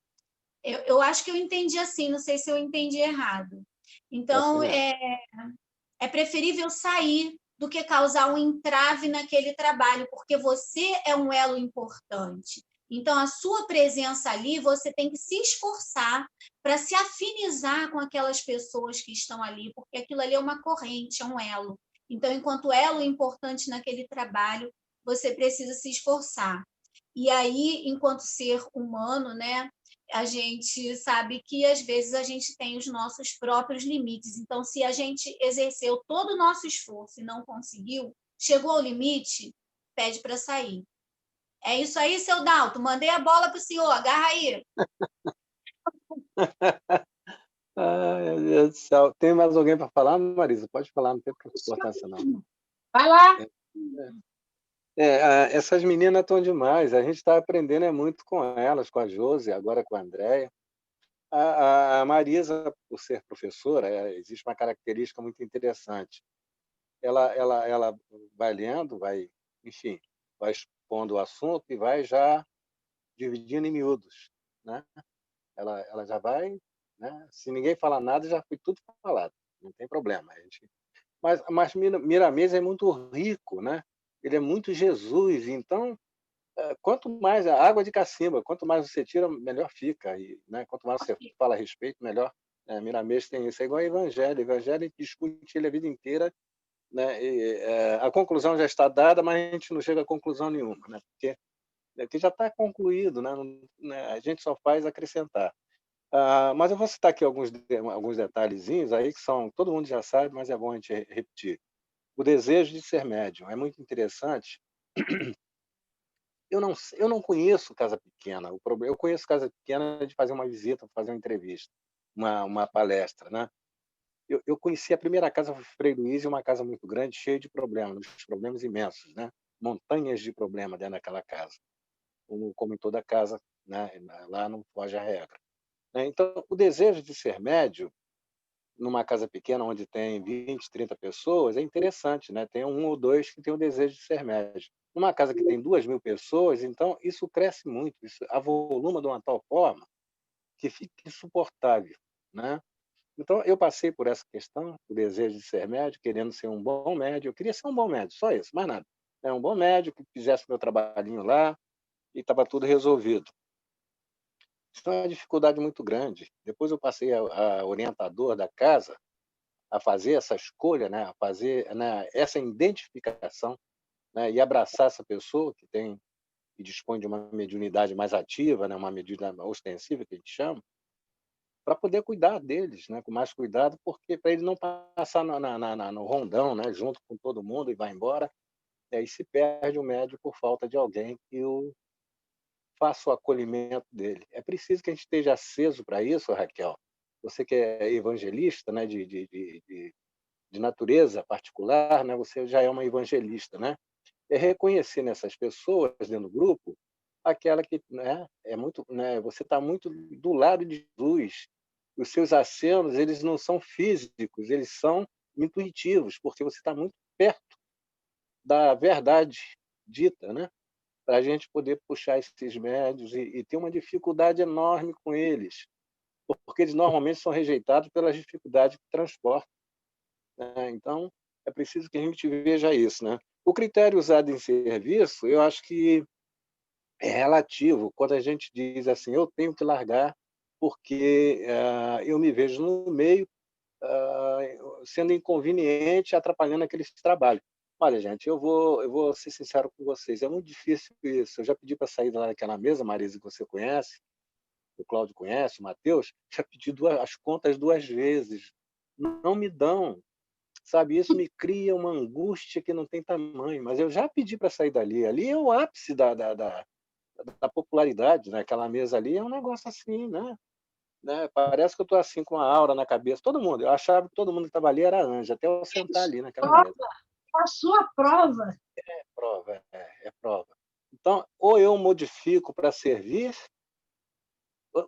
Eu acho que eu entendi assim, não sei se eu entendi errado. Então, é preferível sair do que causar um entrave naquele trabalho, porque você é um elo importante. Então, a sua presença ali, você tem que se esforçar para se afinizar com aquelas pessoas que estão ali, porque aquilo ali é uma corrente, é um elo. Então, enquanto elo importante naquele trabalho, você precisa se esforçar. E aí, enquanto ser humano, né, a gente sabe que às vezes a gente tem os nossos próprios limites. Então, se a gente exerceu todo o nosso esforço e não conseguiu, chegou ao limite, pede para sair. É isso aí, seu Dalton. Mandei a bola para o senhor, agarra aí. Ai, meu Deus do céu. Tem mais alguém para falar, Marisa? Pode falar, não tem importância, não. Vai lá. Essas meninas estão demais. A gente está aprendendo muito com elas, com a Josi, agora com a Andréia. A Marisa, por ser professora, existe uma característica muito interessante. Ela vai lendo, enfim, vai expondo o assunto e vai já dividindo em miúdos, né? Ela já vai, né? Se ninguém falar nada, já foi tudo falado, não tem problema. Mas Miramês é muito rico, né? Ele é muito Jesus, então quanto mais a água de cacimba, quanto mais você tira, melhor fica. E, né, quanto mais você fala a respeito, melhor. Miramês tem isso. É igual ao Evangelho. O Evangelho discute ele a vida inteira, né? A conclusão já está dada, mas a gente não chega a conclusão nenhuma, né? Porque já está concluído, né? A gente só faz acrescentar. Mas eu vou citar aqui alguns detalhezinhos aí que todo mundo já sabe, mas é bom a gente repetir. O desejo de ser médium é muito interessante. Eu não conheço casa pequena. Eu conheço casa pequena de fazer uma visita, fazer uma entrevista, uma palestra, né? Eu conheci a primeira casa, foi Frei Luiz, uma casa muito grande, cheia de problemas imensos, né? Montanhas de problema dentro daquela casa, como em toda casa, né? Lá não foge a regra. Então, o desejo de ser médium numa casa pequena onde tem 20, 30 pessoas é interessante, né? Tem um ou dois que tem o desejo de ser médium. Numa casa que tem 2.000 pessoas, então isso cresce muito, isso avoluma de uma tal forma que fica insuportável, né? Então eu passei por essa questão, o desejo de ser médium, querendo ser um bom médium. Eu queria ser um bom médium, só isso, mais nada. Um bom médium que fizesse meu trabalhinho lá e estava tudo resolvido. Isso é uma dificuldade muito grande. Depois eu passei a orientador da casa a fazer essa escolha, né? A fazer, né, essa identificação, né? E abraçar essa pessoa que dispõe de uma mediunidade mais ativa, né? Uma mediunidade ostensiva, que a gente chama, para poder cuidar deles, né? Com mais cuidado, porque para ele não passar no rondão, né? Junto com todo mundo e vai embora, e aí se perde o médium por falta de alguém que faça o acolhimento dele. É preciso que a gente esteja aceso para isso, Raquel. Você que é evangelista, né? De natureza particular, né? Você já é uma evangelista, né? É reconhecer nessas pessoas dentro do grupo aquela que, né, é muito, né, você está muito do lado de Jesus. Os seus acenos, eles não são físicos, eles são intuitivos, porque você está muito perto da verdade dita, né? Para a gente poder puxar esses médios e ter uma dificuldade enorme com eles, porque eles normalmente são rejeitados pelas dificuldades de transporte. Então, é preciso que a gente veja isso, né? O critério usado em serviço, eu acho que é relativo. Quando a gente diz assim, eu tenho que largar porque eu me vejo no meio sendo inconveniente, atrapalhando aquele trabalho. Olha, gente, eu vou ser sincero com vocês, é muito difícil isso. Eu já pedi para sair lá daquela mesa, Marisa, que você conhece, o Cláudio conhece, o Matheus, já pedi as contas 2 vezes. Não me dão. Sabe, isso me cria uma angústia que não tem tamanho, mas eu já pedi para sair dali. Ali é o ápice da popularidade, né? Aquela mesa ali é um negócio assim, né? né? Parece que eu estou assim com a aura na cabeça. Todo mundo, eu achava que todo mundo que estava ali era anjo, até eu sentar ali naquela Prova, mesa. a sua prova. Prova, é prova. Então, ou eu modifico para servir,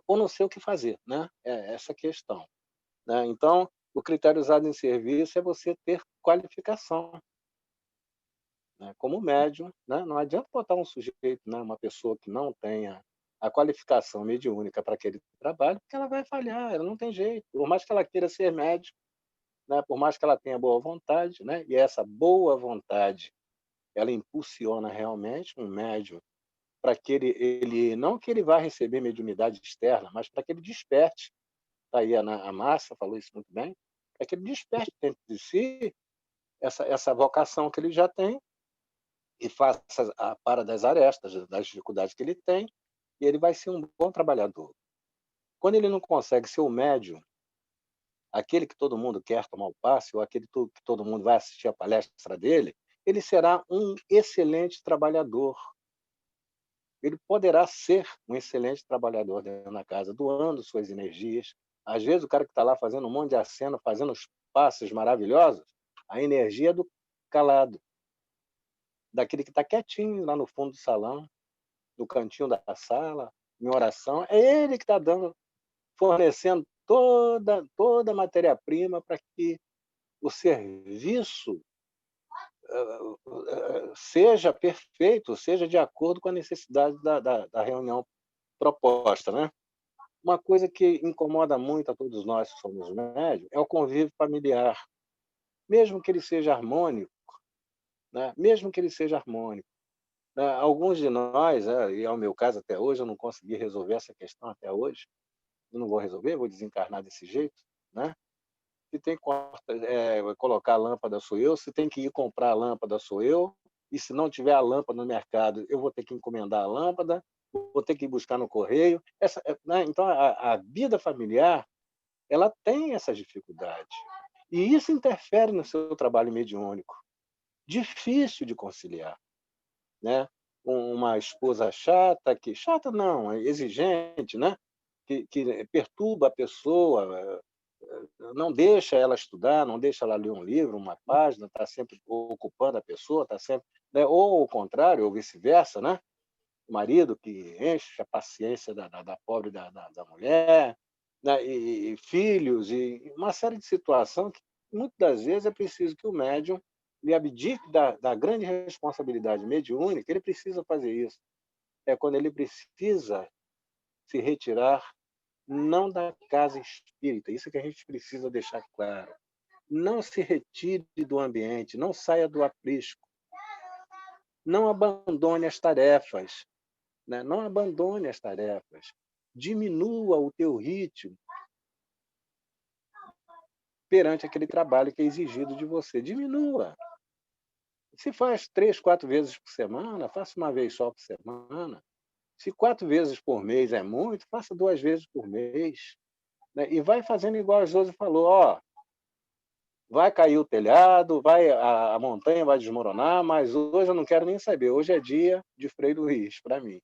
ou não sei o que fazer, né? É essa a questão, né? Então, o critério usado em serviço é você ter qualificação, né? Como médium, né? Não adianta botar um sujeito, né? Uma pessoa que não tenha a qualificação mediúnica para aquele trabalho, porque ela vai falhar, ela não tem jeito. Por mais que ela queira ser médium, né? Por mais que ela tenha boa vontade, né? E essa boa vontade, ela impulsiona realmente um médium para que ele não que ele vá receber mediunidade externa, mas para que ele desperte. Está aí a Márcia falou isso muito bem, é que ele desperte dentro de si essa vocação que ele já tem e faça a para das arestas, das dificuldades que ele tem, e ele vai ser um bom trabalhador. Quando ele não consegue ser o médium, aquele que todo mundo quer tomar o passe, ou aquele que todo mundo vai assistir a palestra dele, ele será um excelente trabalhador. Ele poderá ser um excelente trabalhador dentro da casa, doando suas energias. Às vezes, o cara que está lá fazendo um monte de aceno, fazendo os passos maravilhosos, a energia é do calado, daquele que está quietinho lá no fundo do salão, no cantinho da sala, em oração. É ele que está dando, fornecendo toda a matéria-prima para que o serviço seja perfeito, seja de acordo com a necessidade da reunião proposta, né? Uma coisa que incomoda muito a todos nós que somos médios é o convívio familiar, mesmo que ele seja harmônico, né? Mesmo que ele seja harmônico. Né? Alguns de nós, e é o meu caso até hoje, eu não consegui resolver essa questão até hoje, eu não vou resolver, vou desencarnar desse jeito, né? Se tem que colocar a lâmpada, sou eu. Se tem que ir comprar a lâmpada, sou eu. E se não tiver a lâmpada no mercado, eu vou ter que encomendar a lâmpada, vou ter que ir buscar no correio. Né? Então, a vida familiar, ela tem essas dificuldades. E isso interfere no seu trabalho mediúnico. Difícil de conciliar, né? Uma esposa chata, chata não, exigente, né? Que perturba a pessoa, não deixa ela estudar, não deixa ela ler um livro, uma página, está sempre ocupando a pessoa, está sempre, né? Ou ao contrário, ou vice-versa, né? O marido que enche a paciência da pobre da mulher, né? E filhos, e uma série de situações que, muitas das vezes, é preciso que o médium lhe abdique da grande responsabilidade mediúnica, ele precisa fazer isso. É quando ele precisa se retirar não da casa espírita, isso que a gente precisa deixar claro. Não se retire do ambiente, não saia do aprisco, não abandone as tarefas, né? Não abandone as tarefas, diminua o teu ritmo perante aquele trabalho que é exigido de você, diminua. Se faz 3, 4 vezes por semana, faça uma vez só por semana. Se 4 vezes por mês é muito, faça 2 vezes por mês, né? E vai fazendo igual a Josi falou, ó, vai cair o telhado, a montanha vai desmoronar, mas hoje eu não quero nem saber. Hoje é dia de Frei Luís, para mim.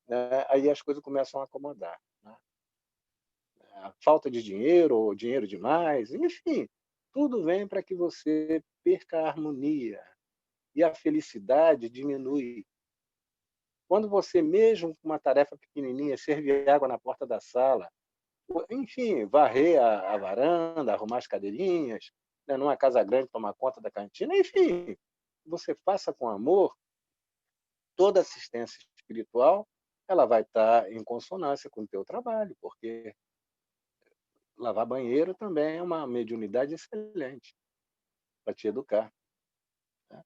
Né? Aí as coisas começam a acomodar. Né? A falta de dinheiro, ou dinheiro demais, enfim, tudo vem para que você perca a harmonia. E a felicidade diminui. Quando você, mesmo com uma tarefa pequenininha, servir água na porta da sala, enfim, varrer a varanda, arrumar as cadeirinhas, né, numa casa grande, tomar conta da cantina, enfim, você faça com amor, toda assistência espiritual ela vai estar em consonância com o teu trabalho, porque lavar banheiro também é uma mediunidade excelente para te educar. Né?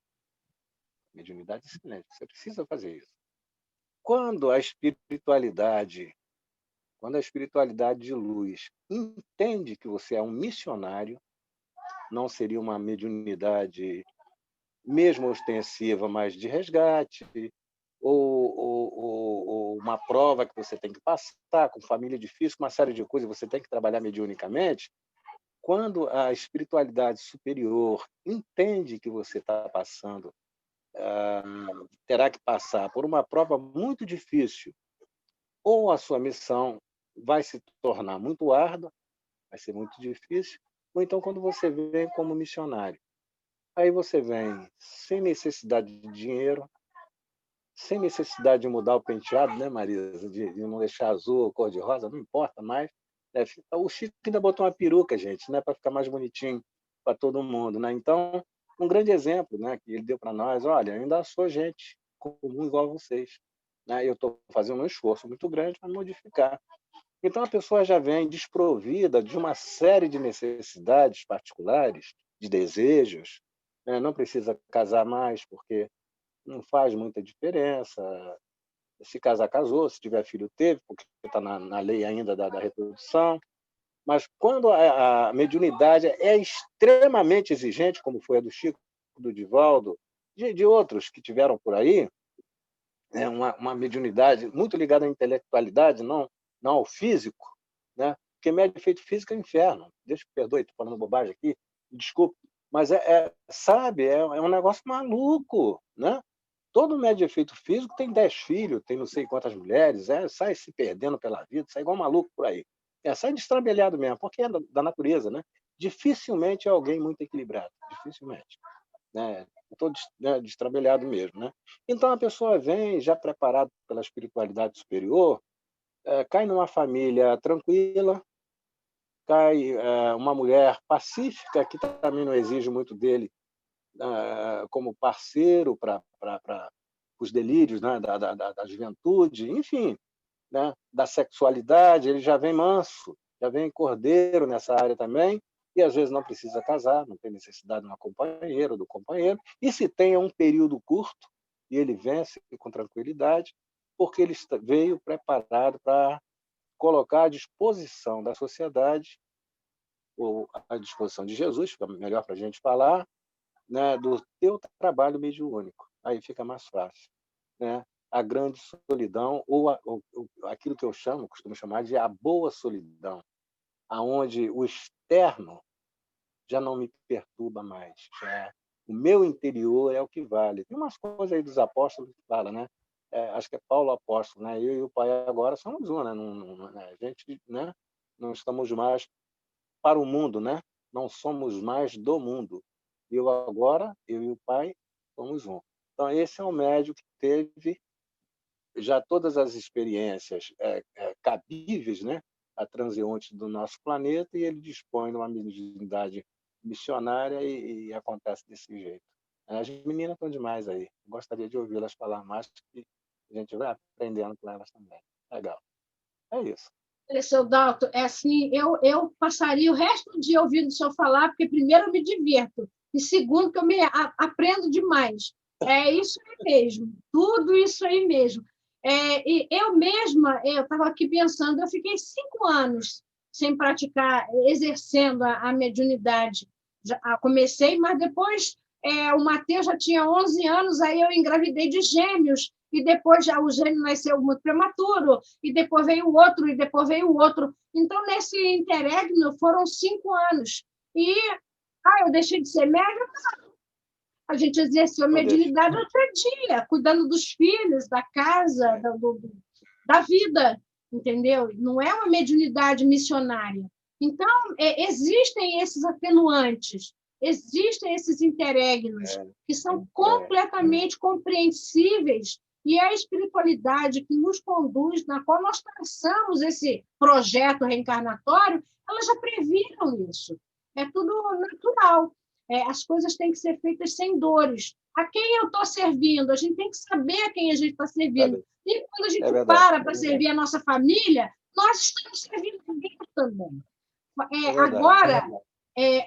Mediunidade excelente, você precisa fazer isso. Quando a espiritualidade de luz entende que você é um missionário, não seria uma mediunidade mesmo ostensiva, mas de resgate, ou uma prova que você tem que passar, com família difícil, uma série de coisas, você tem que trabalhar mediunicamente. Quando a espiritualidade superior entende que você está passando, terá que passar por uma prova muito difícil, ou a sua missão vai se tornar muito árdua, vai ser muito difícil, ou então quando você vem como missionário. Aí você vem sem necessidade de dinheiro, sem necessidade de mudar o penteado, né, Marisa? De não deixar azul ou cor-de-rosa, não importa mais. O Chico ainda botou uma peruca, gente, né, para ficar mais bonitinho para todo mundo, né? Então, um grande exemplo, né, que ele deu para nós: olha, eu ainda sou gente comum igual a vocês, né? Eu estou fazendo um esforço muito grande para modificar. Então, a pessoa já vem desprovida de uma série de necessidades particulares, de desejos, né? Não precisa casar mais, porque não faz muita diferença. Se casar, casou. Se tiver filho, teve, porque está na lei ainda da reprodução. Mas quando a mediunidade é extremamente exigente, como foi a do Chico, do Divaldo, de outros que tiveram por aí, é uma mediunidade muito ligada à intelectualidade, não ao físico, né? Porque médio efeito físico é inferno. Deus me perdoe, estou falando bobagem aqui, desculpe, mas sabe, é um negócio maluco, né? Todo médio efeito físico tem 10 filhos, tem não sei quantas mulheres, sai se perdendo pela vida, sai igual maluco por aí. Sai destrambelhado mesmo, porque é da natureza, né? Dificilmente é alguém muito equilibrado, dificilmente, né? Estou destrambelhado mesmo, né? Então a pessoa vem já preparada pela espiritualidade superior, cai numa família tranquila, cai uma mulher pacífica, que também não exige muito dele como parceiro para os delírios, né, da juventude, enfim, né, da sexualidade. Ele já vem manso, já vem cordeiro nessa área também, e às vezes não precisa casar, não tem necessidade de uma companheira ou do companheiro, e se tem um período curto, e ele vence com tranquilidade, porque ele veio preparado para colocar à disposição da sociedade, ou à disposição de Jesus, fica melhor para a gente falar, né, do teu trabalho mediúnico. Aí fica mais fácil, né? A grande solidão, ou aquilo que eu costumo chamar de a boa solidão, aonde o externo já não me perturba mais. O meu interior é o que vale. Tem umas coisas aí dos apóstolos que falam, né? Acho que é Paulo apóstolo, né? Eu e o Pai agora somos um, né? A gente, né? Não estamos mais para o mundo, né? Não somos mais do mundo. Eu e o Pai somos um. Então, esse é um médium que teve já todas as experiências cabíveis, né, a transeuntes do nosso planeta, e ele dispõe de uma mediunidade missionária e acontece desse jeito. As meninas estão demais aí. Gostaria de ouvi-las falar mais, que a gente vai aprendendo com elas também. Legal. É isso. Seu Dalton, assim, eu passaria o resto do dia ouvindo o senhor falar, porque primeiro eu me divirto, e segundo que eu aprendo demais. É isso aí mesmo, tudo isso aí mesmo. E eu mesma, eu estava aqui pensando, eu fiquei 5 anos sem praticar, exercendo a mediunidade. Comecei, mas depois o Mateus já tinha 11 anos, aí eu engravidei de gêmeos, e depois já o gêmeo nasceu muito prematuro, e depois veio o outro, e depois veio o outro. Então, nesse interregno, foram 5 anos. E eu deixei de ser médium. A gente exerceu mediunidade no outro dia, cuidando dos filhos, da casa, da vida, entendeu? Não é uma mediunidade missionária. Então, existem esses atenuantes, existem esses interregnos, que são completamente compreensíveis, e é a espiritualidade que nos conduz, na qual nós traçamos esse projeto reencarnatório, elas já previram isso. É tudo natural. As coisas têm que ser feitas sem dores. A quem eu estou servindo? A gente tem que saber a quem a gente está servindo. E quando a gente para servir a nossa família, nós estamos servindo a Deus também.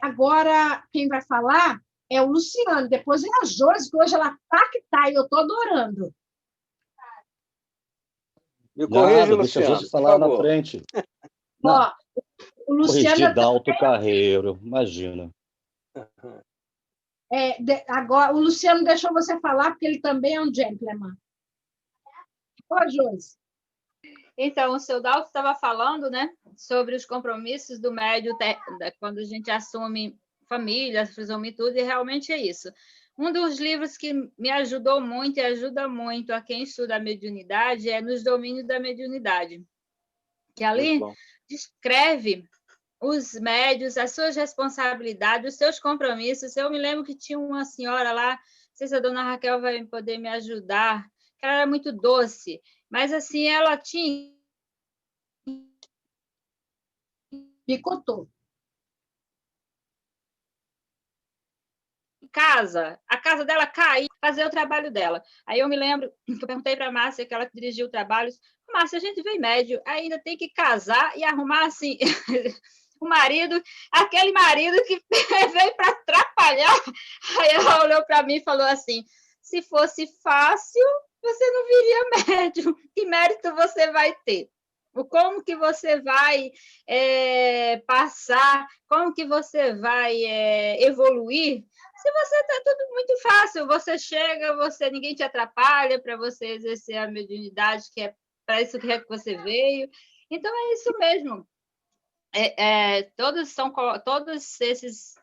Agora, quem vai falar é o Luciano, depois é a Josi, que hoje ela está que está, e eu estou adorando. Me corrija, Luciano. Deixa a Josi falar na frente. O Luciano... Corrigir Dalton Carreiro, imagina. Agora, o Luciano deixou você falar, porque ele também é um gentleman. Josi. Então, o seu Dalton estava falando, né, sobre os compromissos do médium quando a gente assume família, assume tudo, e realmente é isso. Um dos livros que me ajudou muito e ajuda muito a quem estuda a mediunidade é Nos Domínios da Mediunidade. que ali descreve os médios, as suas responsabilidades, os seus compromissos. Eu me lembro que tinha uma senhora lá, não sei se a dona Raquel vai poder me ajudar, que ela era muito doce, mas assim, ela tinha... Picotou. A casa dela caía, fazer o trabalho dela. Aí eu me lembro que eu perguntei para a Márcia, que ela dirigiu o trabalho, Márcia, a gente vem médio, ainda tem que casar e arrumar assim o marido, aquele marido que veio para atrapalhar. Aí ela olhou para mim e falou assim, se fosse fácil, você não viria médio. Que mérito você vai ter? Como que você vai passar, como que você vai evoluir, se você está tudo muito fácil, você chega, ninguém te atrapalha para você exercer a mediunidade, que é para isso que você veio. Então, é isso mesmo. Todos esses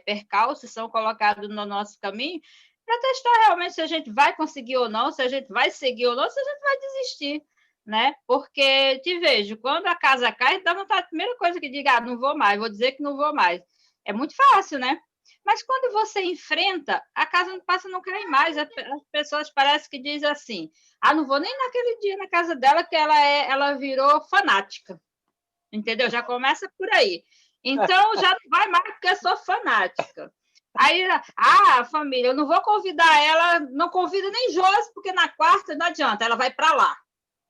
percalços são colocados no nosso caminho para testar realmente se a gente vai conseguir ou não, se a gente vai seguir ou não, se a gente vai desistir. Né? Porque te vejo, quando a casa cai, dá vontade, a primeira coisa que diga, não vou mais, vou dizer que não vou mais. É muito fácil, né? Mas quando você enfrenta, a casa passa a não cair mais. As pessoas parecem que dizem assim, não vou nem naquele dia na casa dela, que ela virou fanática. Entendeu? Já começa por aí. Então, já não vai mais porque eu sou fanática. Aí, família, eu não vou convidar ela, não convido nem Josi, porque na quarta não adianta, ela vai para lá.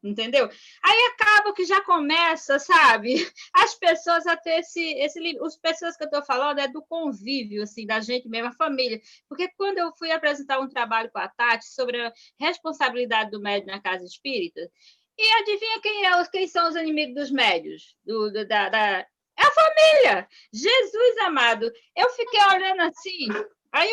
Entendeu? Aí acaba que já começa, sabe? As pessoas a ter as pessoas que eu estou falando é do convívio, assim, da gente mesmo, a família. Porque quando eu fui apresentar um trabalho com a Tati sobre a responsabilidade do médium na casa espírita, e adivinha quem são os inimigos dos médios? É a família! Jesus amado! Eu fiquei olhando assim... Aí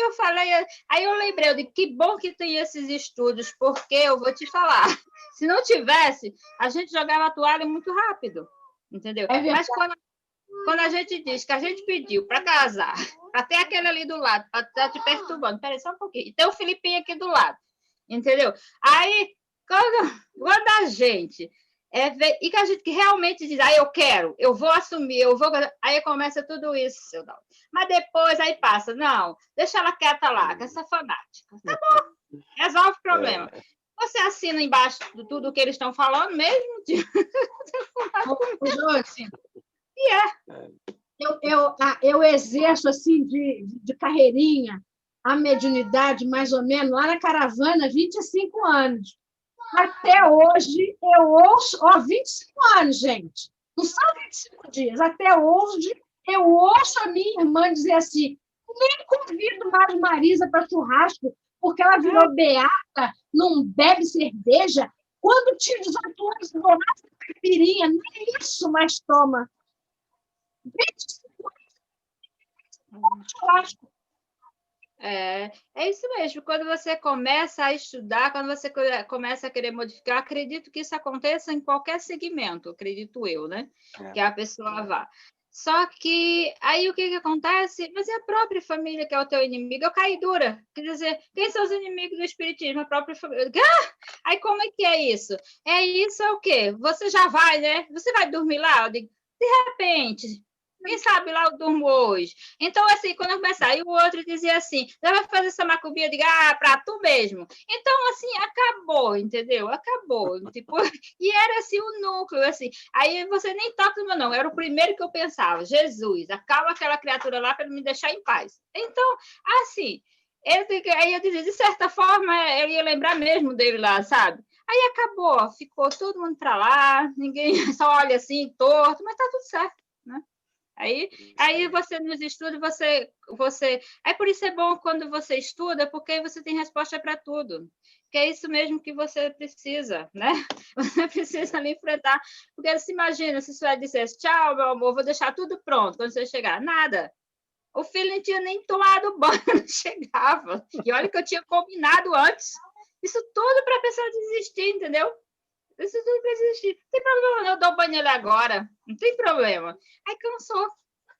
eu lembrei de que bom que tem esses estudos, porque eu vou te falar, se não tivesse, a gente jogava a toalha muito rápido, entendeu? Mas quando a gente diz que a gente pediu para casar, para ter aquele ali do lado, para estar te perturbando, peraí só um pouquinho, e tem o Filipinho aqui do lado, entendeu? Aí, quando a gente... e que a gente que realmente diz, eu quero, eu vou assumir, aí começa tudo isso, seu Dalton. Mas depois aí passa, não, deixa ela quieta lá, que essa fanática. Tá bom, resolve o problema. Você assina embaixo de tudo que eles estão falando mesmo? Eu exerço assim de carreirinha a mediunidade mais ou menos lá na caravana há 25 anos. Até hoje eu ouço, 25 anos, gente, não são 25 dias, até hoje eu ouço a minha irmã dizer assim, nem convido mais Marisa para churrasco, porque ela virou beata, não bebe cerveja, quando tinha 18 anos, tomava caipirinha, nem isso mais toma. 25 anos, churrasco. É isso mesmo. Quando você começa a estudar, quando você começa a querer modificar, acredito que isso aconteça em qualquer segmento, acredito eu, né? Que a pessoa vá. Só que aí o que acontece? Mas é a própria família que é o teu inimigo. Eu caí dura. Quer dizer, quem são os inimigos do espiritismo? A própria família. Aí como é que é isso? Isso é o quê? Você já vai, né? Você vai dormir lá? Eu digo, de repente... Quem sabe lá eu durmo hoje. Então, assim, quando eu começar, aí o outro dizia assim, você vai fazer essa macumba? Eu digo, para tu mesmo. Então, assim, acabou, entendeu? Acabou. Tipo, e era assim o núcleo, assim. Aí você nem toca no meu não. Era o primeiro que eu pensava, Jesus, acalma aquela criatura lá para me deixar em paz. Então, assim, aí eu dizia, de certa forma, eu ia lembrar mesmo dele lá, sabe? Aí acabou, ficou todo mundo para lá, ninguém só olha assim, torto, mas tá tudo certo, né? Aí você nos estudos, você... Aí por isso é bom quando você estuda, porque aí você tem resposta para tudo. Que é isso mesmo que você precisa, né? Você precisa ali enfrentar. Porque se imagina, se você dissesse, tchau, meu amor, vou deixar tudo pronto quando você chegar. Nada. O filho não tinha nem tomado banho, não chegava. E olha que eu tinha combinado antes. Isso tudo para a pessoa desistir, entendeu? Isso tudo para desistir. Não tem problema, não, eu dou banho nele agora. Não tem problema. Aí cansou.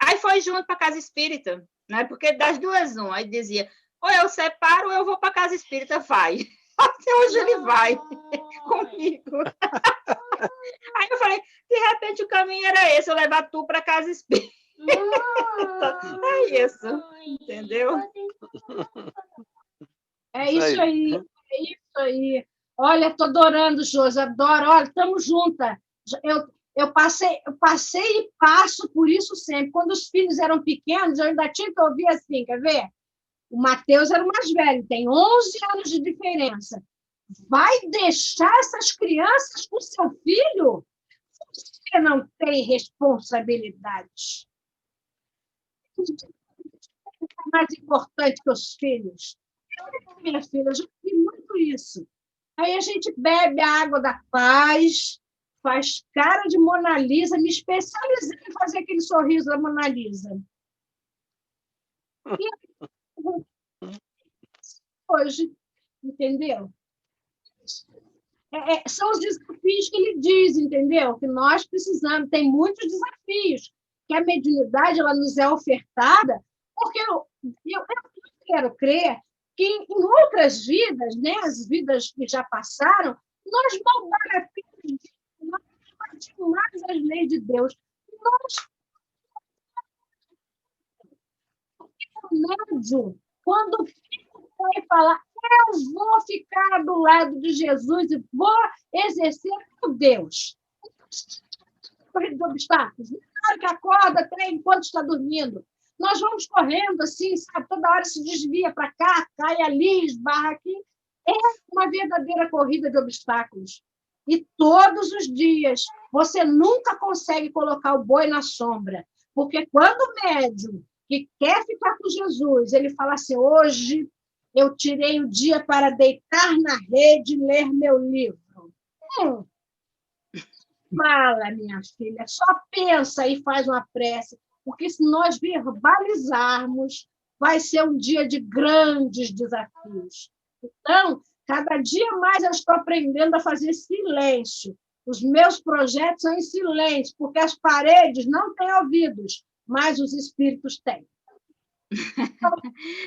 Aí foi junto para a casa espírita, né? Porque das duas, Aí dizia, ou eu separo ou eu vou para a casa espírita, vai. Até hoje ele vai comigo. Aí eu falei, de repente o caminho era esse, eu levar tu para casa espírita. É isso, entendeu? É isso aí, é isso aí. Olha, estou adorando, Josi, adoro. Olha, estamos juntas. Eu passei e passo por isso sempre. Quando os filhos eram pequenos, eu ainda tinha que ouvir assim, quer ver? O Mateus era o mais velho, tem 11 anos de diferença. Vai deixar essas crianças com seu filho? Você não tem responsabilidade. É mais importante que os filhos. Minha filha, eu já vi muito isso. Aí a gente bebe a água da paz, faz cara de Mona Lisa, me especializei em fazer aquele sorriso da Mona Lisa. E hoje, entendeu? São os desafios que ele diz, entendeu? Que nós precisamos, tem muitos desafios, que a mediunidade ela nos é ofertada, porque eu quero crer que em outras vidas, né, as vidas que já passaram, nós malbaratamos, nós mais as leis de Deus. Médio, quando o filho vai falar, eu vou ficar do lado de Jesus e vou exercer o Deus. Correndo de obstáculos. Na hora que acorda, até enquanto está dormindo. Nós vamos correndo assim, sabe? Toda hora se desvia para cá, cai ali, esbarra aqui. É uma verdadeira corrida de obstáculos. E todos os dias você nunca consegue colocar o boi na sombra. Porque quando o médium que quer ficar com Jesus, ele fala assim, hoje eu tirei o dia para deitar na rede e ler meu livro. Fala, minha filha, só pensa e faz uma prece, porque se nós verbalizarmos, vai ser um dia de grandes desafios. Então, cada dia mais eu estou aprendendo a fazer silêncio. Os meus projetos são em silêncio, porque as paredes não têm ouvidos, mas os espíritos têm.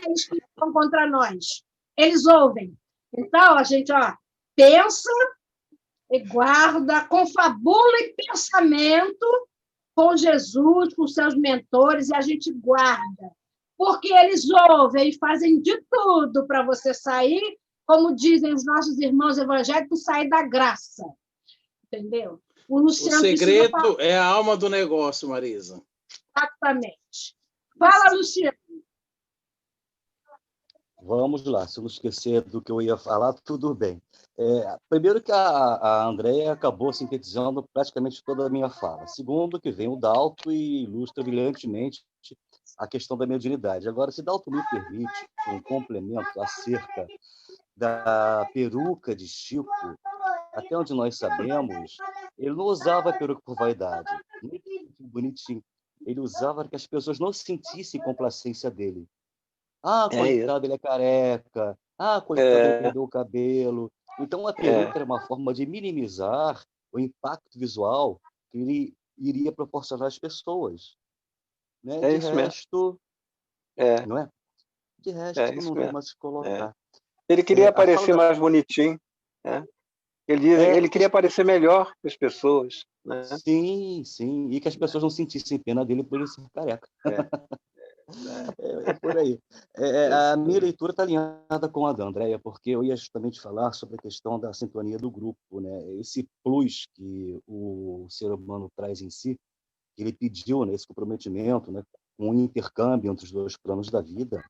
Eles ficam contra nós. Eles ouvem. Então, a gente pensa e guarda, confabula em pensamento com Jesus, com seus mentores, e a gente guarda. Porque eles ouvem e fazem de tudo para você sair, como dizem os nossos irmãos evangélicos, sair da graça. Entendeu? O segredo é a alma do negócio, Marisa. Exatamente. Fala, Luciano. Vamos lá, se eu não esquecer do que eu ia falar, tudo bem. Primeiro que a Andréia acabou sintetizando praticamente toda a minha fala. Segundo, que vem o Dalto e ilustra brilhantemente a questão da mediunidade. Agora, se Dalto me permite um complemento acerca da peruca de Chico, até onde nós sabemos, ele não usava a peruca por vaidade. Muito bonitinho. Ele usava para que as pessoas não sentissem complacência dele. Coitado, ele é careca. Coitado, ele perdeu o cabelo. Então, a peruca era uma forma de minimizar o impacto visual que ele iria proporcionar às pessoas. Né? De resto, não é? De resto, não tem mais o que colocar. Ele queria parecer mais bonitinho. Ele queria parecer melhor para as pessoas. Né? Sim, sim. E que as pessoas não sentissem pena dele por ele ser careca. É por aí. A minha leitura está alinhada com a da Andréia, porque eu ia justamente falar sobre a questão da sintonia do grupo, né? Esse plus que o ser humano traz em si, que ele pediu, né? Esse comprometimento, né? Um intercâmbio entre os dois planos da vida.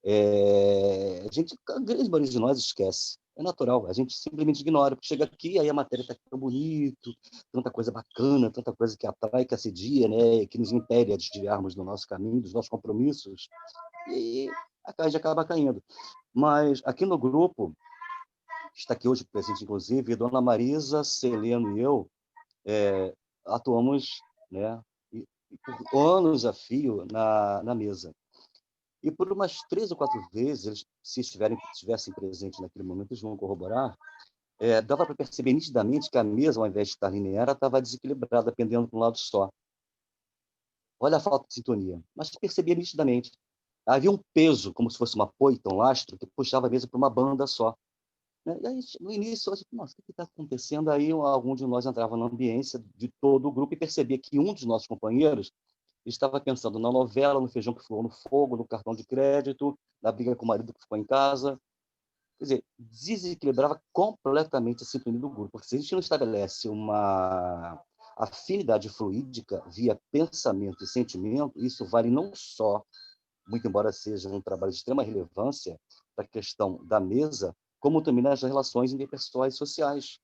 A grande maioria de nós esquece. É natural, a gente simplesmente ignora, porque chega aqui, aí a matéria está tão bonito, tanta coisa bacana, tanta coisa que atrai, que assedia, né, que nos impede a desviarmos do nosso caminho, dos nossos compromissos, e a gente acaba caindo. Mas aqui no grupo, está aqui hoje presente, inclusive, Dona Marisa, Celeno e eu atuamos, né, por anos a fio na mesa. E por umas 3 ou 4 vezes, eles, se estivessem presentes naquele momento, eles vão corroborar, dava para perceber nitidamente que a mesa, ao invés de estar linear, estava desequilibrada, pendendo para um lado só. Olha a falta de sintonia. Mas percebia nitidamente. Havia um peso, como se fosse uma poita, um lastro, que puxava a mesa para uma banda só. Né? E aí, no início, eu achei, nossa, o que está acontecendo? Aí algum de nós entrava na ambiência de todo o grupo e percebia que um dos nossos companheiros estava pensando na novela, no feijão que ficou no fogo, no cartão de crédito, na briga com o marido que ficou em casa. Quer dizer, desequilibrava completamente a sintonia do grupo. Porque se a gente não estabelece uma afinidade fluídica via pensamento e sentimento, isso vale não só, muito embora seja um trabalho de extrema relevância para a questão da mesa, como também nas relações interpessoais e sociais.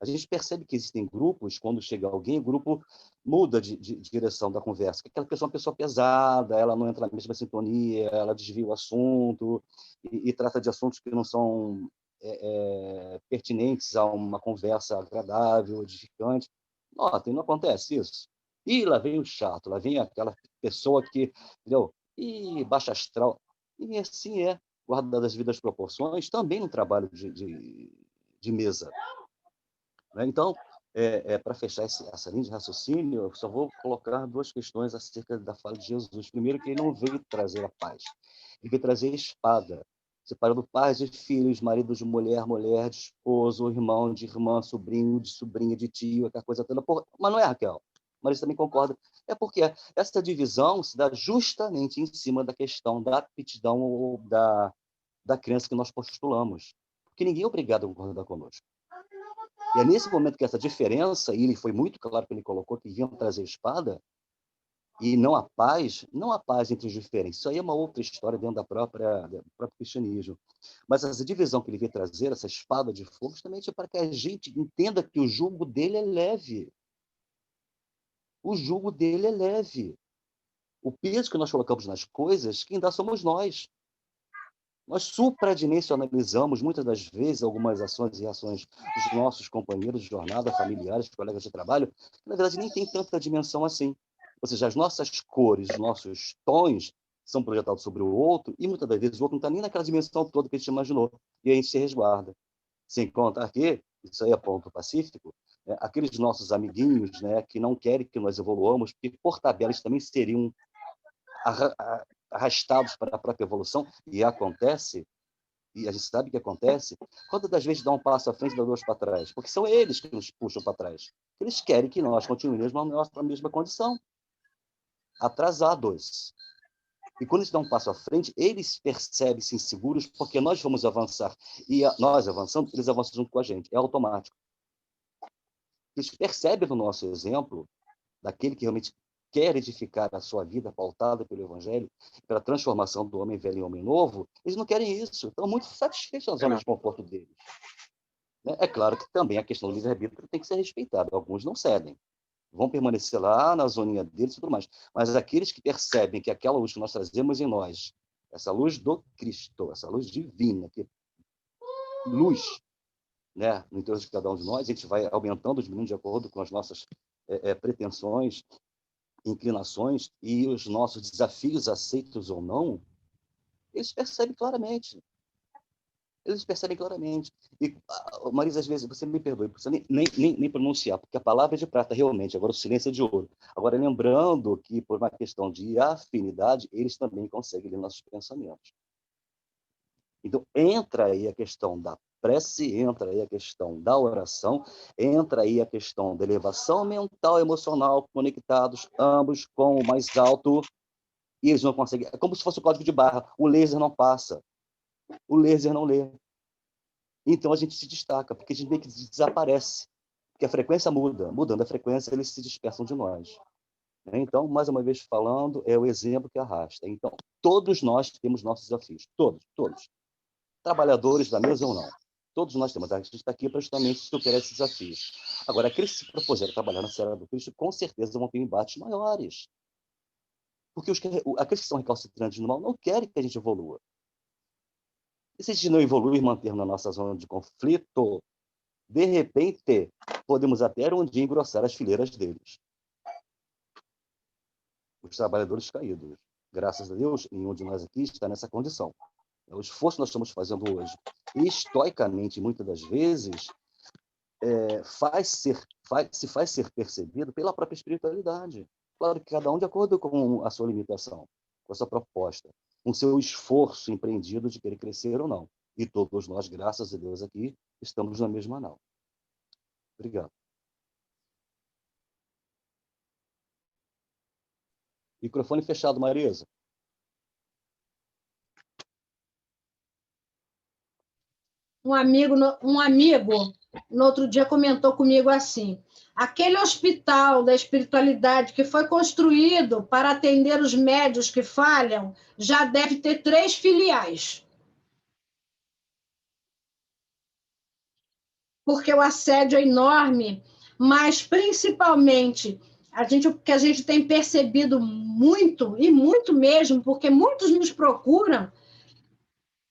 A gente percebe que existem grupos, quando chega alguém, o grupo muda de direção da conversa. Aquela pessoa é uma pessoa pesada, ela não entra na mesma sintonia, ela desvia o assunto e trata de assuntos que não são pertinentes a uma conversa agradável, edificante. Nossa, não acontece isso. E lá vem o chato, lá vem aquela pessoa que, entendeu? E baixa astral. E assim é, guardadas as devidas proporções, também no trabalho de mesa. Né? Então, para fechar essa linha de raciocínio, eu só vou colocar duas questões acerca da fala de Jesus. Primeiro, que ele não veio trazer a paz, ele veio trazer a espada, separando pais de filhos, marido de mulher, mulher de esposo, irmão de irmã, sobrinho de sobrinha, de tio, aquela coisa toda. Mas não é, Raquel? Mas também concorda. É porque essa divisão se dá justamente em cima da questão da aptidão ou da crença que nós postulamos. Porque ninguém é obrigado a concordar conosco. E é nesse momento que essa diferença, e ele foi muito claro que ele colocou que vinham trazer espada, e não a paz entre os diferentes. Isso aí é uma outra história dentro do próprio cristianismo. Mas essa divisão que ele veio trazer, essa espada de fogo, justamente é para que a gente entenda que o jugo dele é leve. O jugo dele é leve. O peso que nós colocamos nas coisas, quem dá somos nós. Nós supradimensionalizamos, muitas das vezes, algumas ações e reações dos nossos companheiros de jornada, familiares, colegas de trabalho, que, na verdade, nem tem tanta dimensão assim. Ou seja, as nossas cores, os nossos tons são projetados sobre o outro, e muitas das vezes o outro não está nem naquela dimensão toda que a gente imaginou, e a gente se resguarda. Sem contar que, isso aí é ponto pacífico, aqueles nossos amiguinhos, né, que não querem que nós evoluamos, porque, por tabela, eles também seriam arrastados para a própria evolução, e acontece, e a gente sabe que acontece, quantas das vezes dá um passo à frente e dá dois para trás? Porque são eles que nos puxam para trás. Eles querem que nós continuemos na mesma condição, atrasados. E quando eles dão um passo à frente, eles percebem-se inseguros porque nós vamos avançar. E nós avançando, eles avançam junto com a gente. É automático. Eles percebem no nosso exemplo, daquele que realmente quer edificar a sua vida pautada pelo Evangelho, pela transformação do homem velho em homem novo, eles não querem isso. Estão muito satisfeitos na zona de conforto deles. É claro que também a questão do livre-arbítrio tem que ser respeitada. Alguns não cedem. Vão permanecer lá na zoninha deles e tudo mais. Mas aqueles que percebem que aquela luz que nós trazemos em nós, essa luz do Cristo, essa luz divina, que luz, né, no interior de cada um de nós, a gente vai aumentando, diminuindo de acordo com as nossas pretensões, inclinações e os nossos desafios aceitos ou não, eles percebem claramente. Eles percebem claramente. E, Marisa, às vezes, você me perdoe, não precisa nem pronunciar, porque a palavra é de prata, realmente, agora o silêncio é de ouro. Agora, lembrando que, por uma questão de afinidade, eles também conseguem ler nossos pensamentos. Então, entra aí a questão da prece, entra aí a questão da oração, entra aí a questão da elevação mental e emocional, conectados ambos com o mais alto, e eles não conseguem. É como se fosse o código de barra. O laser não passa. O laser não lê. Então a gente se destaca, porque a gente meio que desaparece. Porque a frequência muda. Mudando a frequência, eles se dispersam de nós. Então, mais uma vez falando, é o exemplo que arrasta. Então, todos nós temos nossos desafios. Todos, todos. Trabalhadores da mesa ou não. Todos nós temos. A gente está aqui para justamente superar esses desafios. Agora, aqueles que se propuseram trabalhar na Serra do Cristo, com certeza vão ter embates maiores. Porque aqueles que são recalcitrantes no mal não querem que a gente evolua. E se a gente não evoluir, manter na nossa zona de conflito, de repente, podemos até um dia engrossar as fileiras deles. Os trabalhadores caídos. Graças a Deus, nenhum de nós aqui está nessa condição. É o esforço que nós estamos fazendo hoje. E, estoicamente, muitas das vezes, se faz ser percebido pela própria espiritualidade. Claro que cada um de acordo com a sua limitação, com a sua proposta, com o seu esforço empreendido de querer crescer ou não. E todos nós, graças a Deus, aqui estamos na mesma nau. Obrigado. Microfone fechado, Marisa. Um amigo no outro dia comentou comigo assim: aquele hospital da espiritualidade que foi construído para atender os médios que falham já deve ter 3 filiais. Porque o assédio é enorme, mas principalmente o que a gente tem percebido muito, e muito mesmo, porque muitos nos procuram,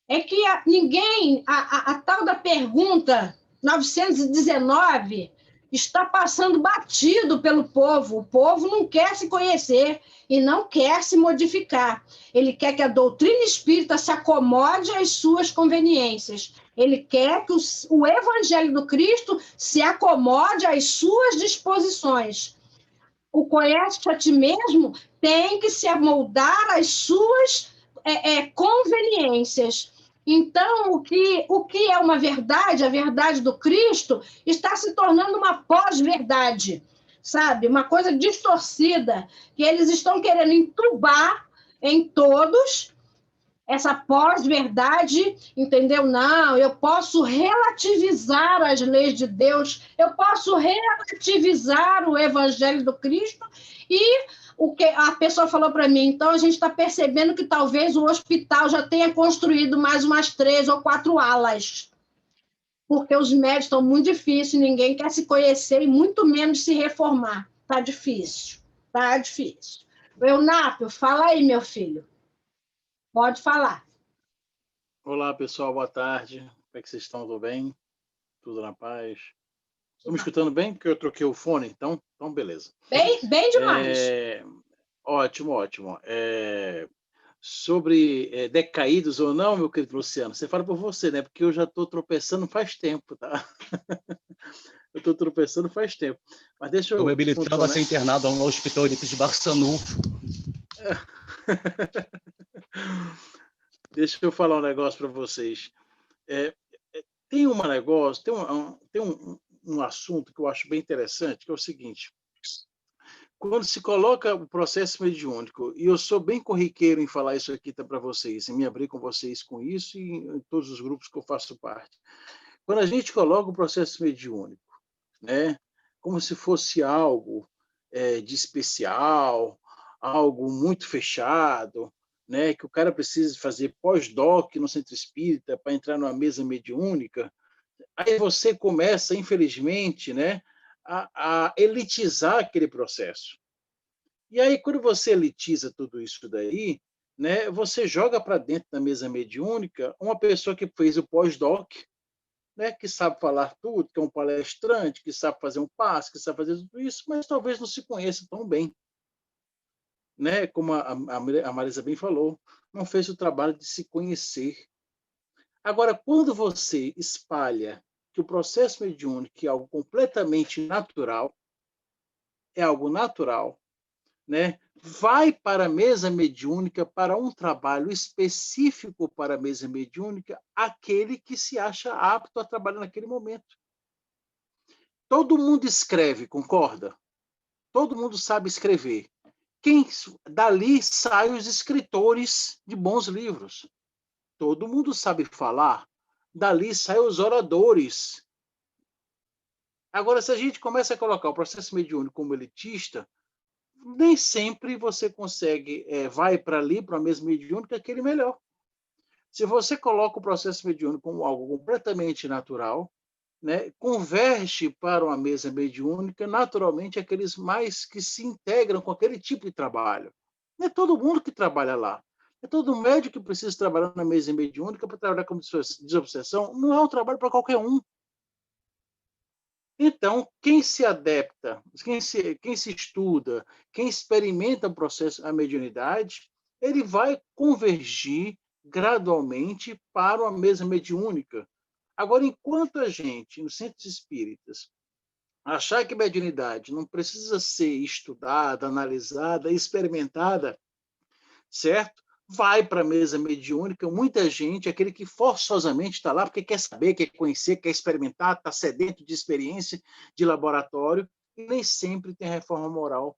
é que a tal da pergunta 919 está passando batido pelo povo. O povo não quer se conhecer e não quer se modificar. Ele quer que a doutrina espírita se acomode às suas conveniências. Ele quer que o Evangelho do Cristo se acomode às suas disposições. O conhece a ti mesmo tem que se amoldar às suas conveniências. Então, o que é uma verdade, a verdade do Cristo, está se tornando uma pós-verdade, sabe? Uma coisa distorcida, que eles estão querendo entubar em todos essa pós-verdade, entendeu? Não, eu posso relativizar as leis de Deus, eu posso relativizar o Evangelho do Cristo, e o que a pessoa falou para mim, então a gente está percebendo que talvez o hospital já tenha construído mais umas 3 ou 4 alas, porque os médicos estão muito difíceis, ninguém quer se conhecer e muito menos se reformar. Está difícil, está difícil. Eunápio, fala aí, meu filho. Pode falar. Olá, pessoal, boa tarde. Como é que vocês estão? Tudo bem? Tudo na paz? Estão me escutando bem? Porque eu troquei o fone, então beleza. Bem demais. Ótimo, ótimo. Sobre decaídos ou não, meu querido Luciano, você fala por você, né? Porque eu já estou tropeçando faz tempo, tá? Eu estou tropeçando faz tempo. Mas deixa eu... Estou me habilitando a ser internado no Hospital Eurípides de Barçanufo. Deixa eu falar um negócio para vocês. Tem um assunto que eu acho bem interessante, que é o seguinte: quando se coloca o processo mediúnico, e eu sou bem corriqueiro em falar isso aqui para vocês, em me abrir com vocês com isso e em todos os grupos que eu faço parte. Quando a gente coloca o processo mediúnico, né, como se fosse algo de especial, algo muito fechado, né, que o cara precisa fazer pós-doc no centro espírita para entrar numa mesa mediúnica, aí você começa, infelizmente, né, a elitizar aquele processo. E aí, quando você elitiza tudo isso daí, né, você joga para dentro da mesa mediúnica uma pessoa que fez o pós-doc, né, que sabe falar tudo, que é um palestrante, que sabe fazer um passe, que sabe fazer tudo isso, mas talvez não se conheça tão bem. Né? Como a Marisa bem falou, não fez o trabalho de se conhecer. Agora, quando você espalha que o processo mediúnico é algo completamente natural, né? Vai para a mesa mediúnica, para um trabalho específico para a mesa mediúnica, aquele que se acha apto a trabalhar naquele momento. Todo mundo escreve, concorda? Todo mundo sabe escrever. Dali saem os escritores de bons livros. Todo mundo sabe falar. Dali saem os oradores. Agora, se a gente começa a colocar o processo mediúnico como elitista, nem sempre você consegue, vai para ali, para a mesa mediúnica, aquele melhor. Se você coloca o processo mediúnico como algo completamente natural, né, converge para uma mesa mediúnica, naturalmente, aqueles mais que se integram com aquele tipo de trabalho. Não é todo mundo que trabalha lá. É todo médico que precisa trabalhar na mesa mediúnica para trabalhar com desobsessão. Não é um trabalho para qualquer um. Então, quem se adapta, quem se estuda, quem experimenta o processo, a mediunidade, ele vai convergir gradualmente para uma mesa mediúnica. Agora, enquanto a gente, nos centros espíritas, achar que a mediunidade não precisa ser estudada, analisada, experimentada, certo? vai para a mesa mediúnica, muita gente, aquele que forçosamente está lá porque quer saber, quer conhecer, quer experimentar, está sedento de experiência, de laboratório, e nem sempre tem reforma moral,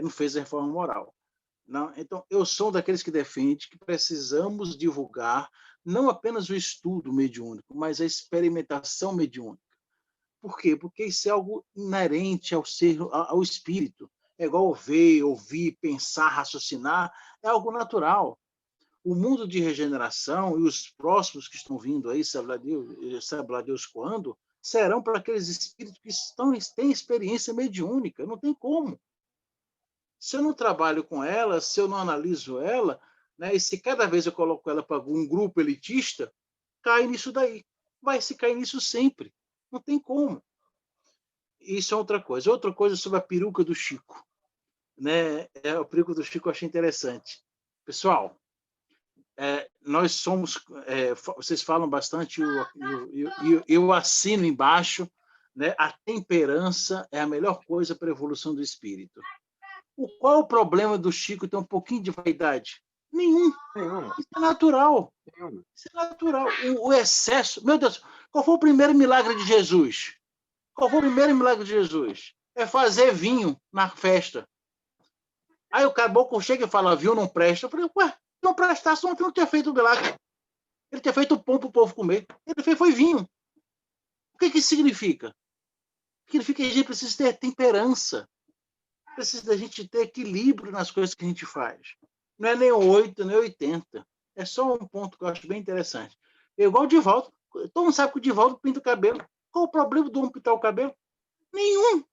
não fez a reforma moral. Não? Então, eu sou daqueles que defende que precisamos divulgar não apenas o estudo mediúnico, mas a experimentação mediúnica. Por quê? Porque isso é algo inerente ao ser, ao espírito. É igual ver, ouvir, pensar, raciocinar, é algo natural. O mundo de regeneração e os próximos que estão vindo aí, sabe lá Deus quando, serão para aqueles espíritos que têm experiência mediúnica. Não tem como. Se eu não trabalho com ela, se eu não analiso ela, né, e se cada vez eu coloco ela para algum grupo elitista, cai nisso daí. Vai se cair nisso sempre. Não tem como. Isso é outra coisa. Outra coisa sobre a peruca do Chico. Né? A peruca do Chico eu achei interessante. Pessoal, nós somos... vocês falam bastante, eu assino embaixo, né? A temperança é a melhor coisa para a evolução do espírito. Qual o problema do Chico ter um pouquinho de vaidade? Nenhum. Isso é natural. Isso é natural. O excesso... Meu Deus, qual foi o primeiro milagre de Jesus? Qual foi o primeiro milagre de Jesus? É fazer vinho na festa. Aí o caboclo chega e fala, vinho não presta. Eu falei, ué, não prestasse, não tinha feito o milagre. Ele tinha feito pão para o povo comer. Ele fez foi vinho. O que isso significa? Significa que a gente precisa ter temperança. Precisa da gente ter equilíbrio nas coisas que a gente faz. Não é nem 8, nem 80. É só um ponto que eu acho bem interessante. É igual o Divaldo. Todo mundo sabe que o Divaldo pinta o cabelo. Qual o problema do homem pintar o cabelo? Nenhum.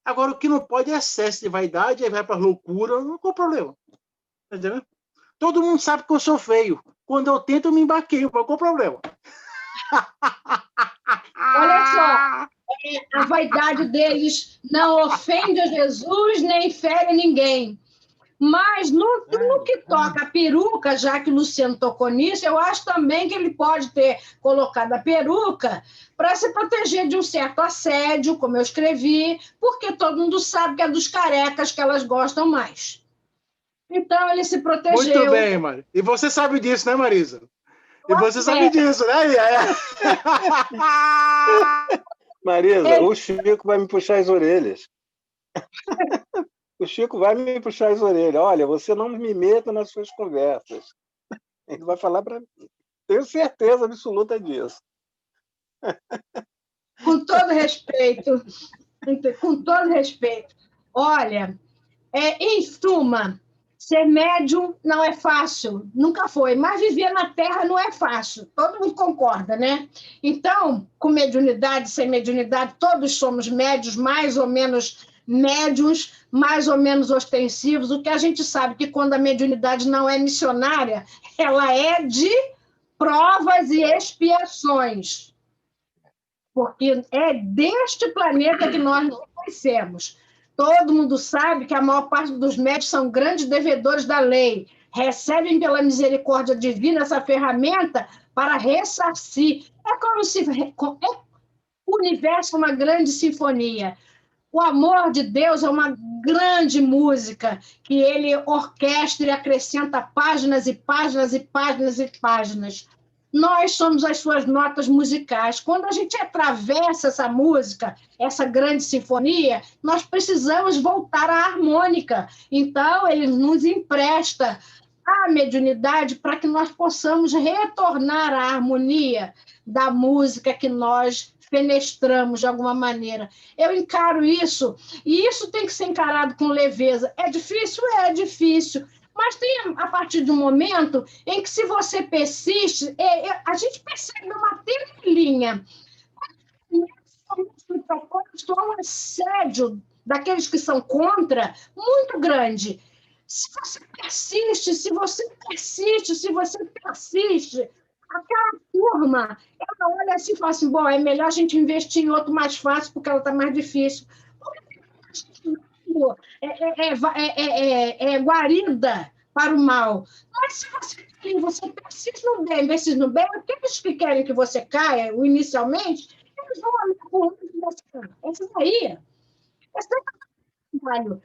Agora, o que não pode é excesso de vaidade, aí vai para loucura. Qual o problema? Entendeu? Todo mundo sabe que eu sou feio. Quando eu tento, eu me embaqueio. Qual o problema? Olha só, a vaidade deles não ofende a Jesus nem fere ninguém. Mas no que toca a peruca, já que o Luciano tocou nisso, eu acho também que ele pode ter colocado a peruca para se proteger de um certo assédio, como eu escrevi, porque todo mundo sabe que é dos carecas que elas gostam mais. Então, ele se protegeu. Muito bem, Mari. E você sabe disso, né, Marisa? E você sabe disso, né? Marisa, o Chico vai me puxar as orelhas. O Chico vai me puxar as orelhas. Olha, você não me meta nas suas conversas. Ele vai falar para mim. Tenho certeza absoluta disso. Com todo respeito. Com todo respeito. Olha, em suma, ser médium não é fácil, nunca foi, mas viver na Terra não é fácil, todo mundo concorda, né? Então, com mediunidade, sem mediunidade, todos somos médios, mais ou menos médiuns, mais ou menos ostensivos. O que a gente sabe que quando a mediunidade não é missionária, ela é de provas e expiações, porque é deste planeta que nós nos conhecemos. Todo mundo sabe que a maior parte dos médicos são grandes devedores da lei, recebem pela misericórdia divina essa ferramenta para ressarcir. É como se o universo é uma grande sinfonia. O amor de Deus é uma grande música que ele orquestra e acrescenta páginas e páginas e páginas e páginas. Nós somos as suas notas musicais. Quando a gente atravessa essa música, essa grande sinfonia, nós precisamos voltar à harmônica. Então, ele nos empresta a mediunidade para que nós possamos retornar à harmonia da música que nós fenestramos de alguma maneira. Eu encaro isso, e isso tem que ser encarado com leveza. É difícil? É difícil. Mas tem, a partir de um momento em que, se você persiste, a gente percebe uma linha. Há um assédio daqueles que são contra muito grande. Se você persiste, aquela turma, ela olha assim e fala assim, bom, é melhor a gente investir em outro mais fácil, porque ela está mais difícil. É guarida para o mal. Mas se você persiste no bem, investir no bem, aqueles que querem que você caia, inicialmente, eles vão olhar por onde você cai. Esse daí, esse trabalho,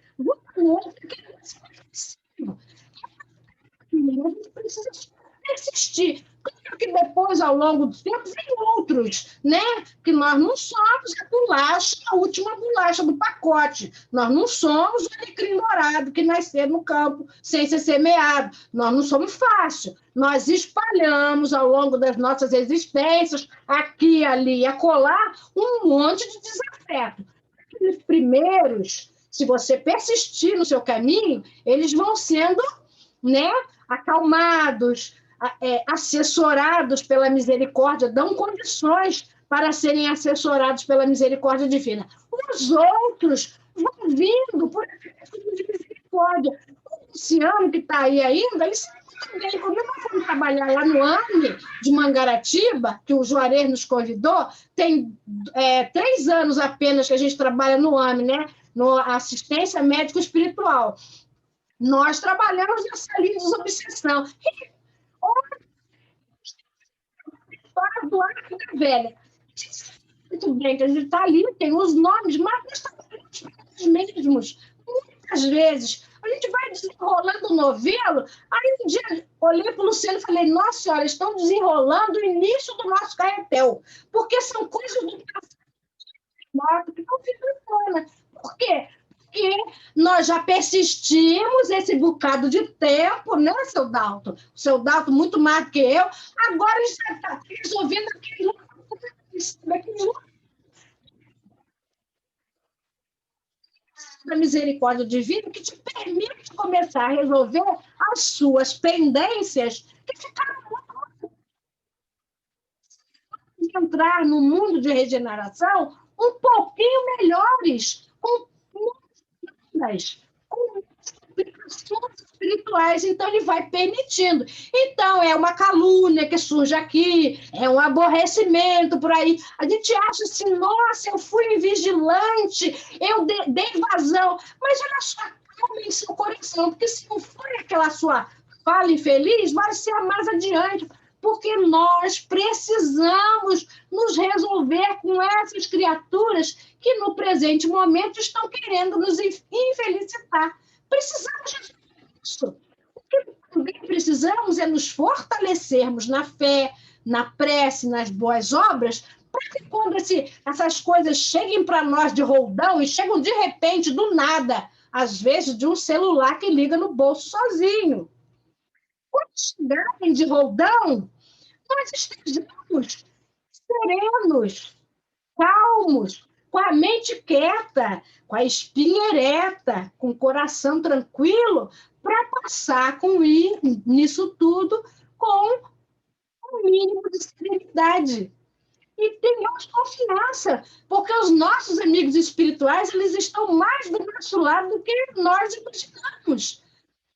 A gente precisa persistir. Claro que depois, ao longo do tempo, vem outros, né? Que nós não somos a bolacha, a última bolacha do pacote. Nós não somos o alecrim dourado que nasceu no campo sem ser semeado. Nós não somos fácil. Nós espalhamos ao longo das nossas existências, aqui, ali e acolá, um monte de desafeto. Aqueles primeiros, se você persistir no seu caminho, eles vão sendo, né, acalmados, assessorados pela misericórdia, dão condições para serem assessorados pela misericórdia divina. Os outros vão vindo por efeito de misericórdia. O Luciano, que está aí ainda, ele sabe muito bem. Quando nós fomos trabalhar lá no AME de Mangaratiba, que o Juarez nos convidou, tem 3 anos apenas que a gente trabalha no AME, né? No Assistência Médico Espiritual. Nós trabalhamos nessa linha de desobsessão. História do Arco da Velha. Muito bem, que a gente está ali, tem os nomes, mas nós trabalhamos os mesmos. Muitas vezes, a gente vai desenrolando o novelo, aí um dia olhei para o Luciano e falei, nossa senhora, estão desenrolando o início do nosso carretel, porque são coisas do passado que não ficam. Por quê? Porque nós já persistimos esse bocado de tempo, né, seu Dalton? O seu Dalton, muito mais do que eu, agora ele já está resolvendo aquilo da misericórdia divina que te permite começar a resolver as suas pendências que ficaram entrar no mundo de regeneração um pouquinho melhores, com complicações espirituais, então ele vai permitindo. Então, é uma calúnia que surge aqui, é um aborrecimento por aí. A gente acha assim, nossa, eu fui vigilante, eu dei vazão, mas olha só, calma em seu coração, porque se não for aquela sua fala infeliz, vai ser mais adiante, porque nós precisamos nos resolver com essas criaturas que, no presente momento, estão querendo nos infelicitar. Precisamos disso. O que também precisamos é nos fortalecermos na fé, na prece, nas boas obras, para que quando essas coisas cheguem para nós de roldão, e chegam de repente, do nada, às vezes de um celular que liga no bolso sozinho. Quando chegarem de roldão, nós estejamos serenos, calmos, com a mente quieta, com a espinha ereta, com o coração tranquilo, para passar nisso tudo com um mínimo de serenidade. E tenhamos confiança, porque os nossos amigos espirituais, eles estão mais do nosso lado do que nós imaginamos.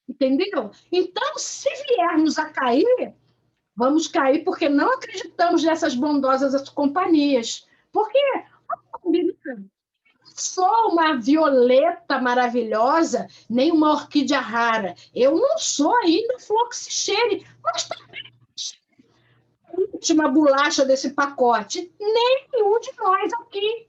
Entendeu? Então, se viermos a cair, vamos cair porque não acreditamos nessas bondosas companhias. Porque, sou uma violeta maravilhosa, nem uma orquídea rara. Eu não sou ainda flor que se cheire, mas também a última bolacha desse pacote. Nenhum de nós aqui.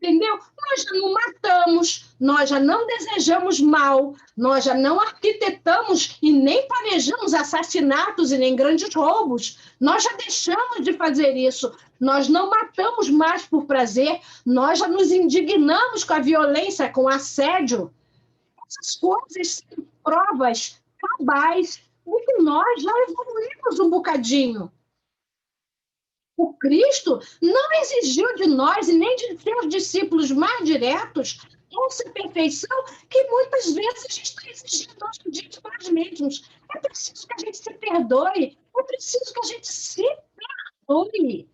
Entendeu? Nós já não matamos, nós já não desejamos mal, nós já não arquitetamos e nem planejamos assassinatos e nem grandes roubos. Nós já deixamos de fazer isso. Nós não matamos mais por prazer, nós já nos indignamos com a violência, com o assédio. Essas coisas são provas cabais de que nós já evoluímos um bocadinho. O Cristo não exigiu de nós e nem de seus discípulos mais diretos essa perfeição que muitas vezes a gente está exigindo hoje em dia de nós mesmos. É preciso que a gente se perdoe, é preciso que a gente se perdoe.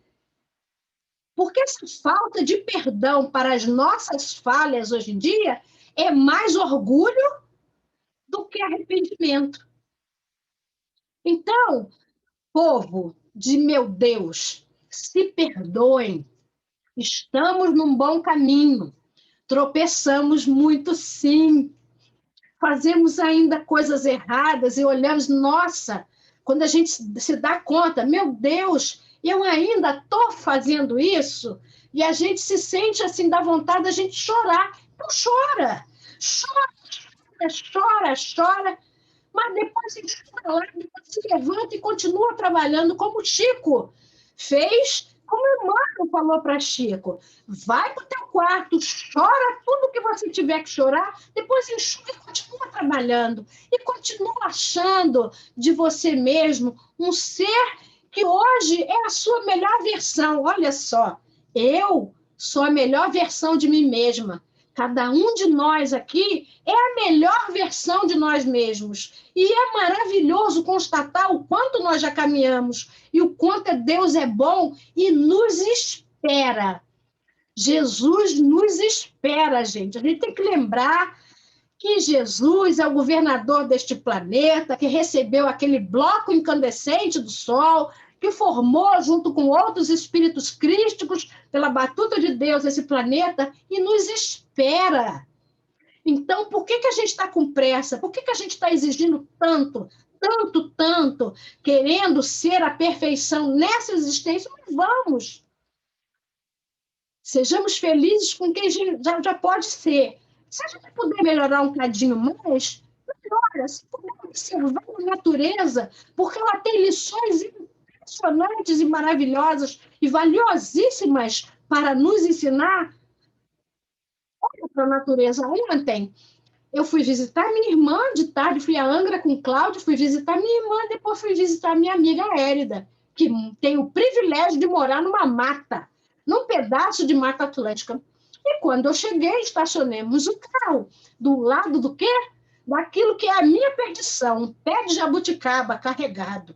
Porque essa falta de perdão para as nossas falhas hoje em dia é mais orgulho do que arrependimento. Então, povo de meu Deus, se perdoem, estamos num bom caminho, tropeçamos muito sim, fazemos ainda coisas erradas e olhamos, nossa, quando a gente se dá conta, meu Deus, eu ainda estou fazendo isso, e a gente se sente assim, dá vontade da gente chorar. Então chora, chora, chora, chora, chora, mas depois estuda lá, depois se levanta e continua trabalhando, como o Chico fez, como o Emmanuel falou para Chico. Vai para o teu quarto, chora tudo que você tiver que chorar, depois enxuga e continua trabalhando. E continua achando de você mesmo um ser que hoje é a sua melhor versão. Olha só, eu sou a melhor versão de mim mesma. Cada um de nós aqui é a melhor versão de nós mesmos. E é maravilhoso constatar o quanto nós já caminhamos e o quanto Deus é bom e nos espera. Jesus nos espera, gente. A gente tem que lembrar que Jesus é o governador deste planeta, que recebeu aquele bloco incandescente do Sol, que formou, junto com outros espíritos crísticos, pela batuta de Deus, esse planeta, e nos espera. Então, por que a gente está com pressa? Por que a gente está exigindo tanto, querendo ser a perfeição nessa existência? Não vamos. Sejamos felizes com quem já pode ser. Se a gente puder melhorar um cadinho mais, melhora. Se puder observar a natureza, porque ela tem lições impressionantes e maravilhosas e valiosíssimas para nos ensinar. Olha para a natureza. Ontem eu fui visitar minha irmã de tarde, fui a Angra com o Cláudio, fui visitar minha irmã, depois fui visitar minha amiga Érida, que tem o privilégio de morar numa mata, num pedaço de Mata Atlântica. E quando eu cheguei, estacionemos o carro do lado do quê? Daquilo que é a minha perdição, um pé de jabuticaba carregado.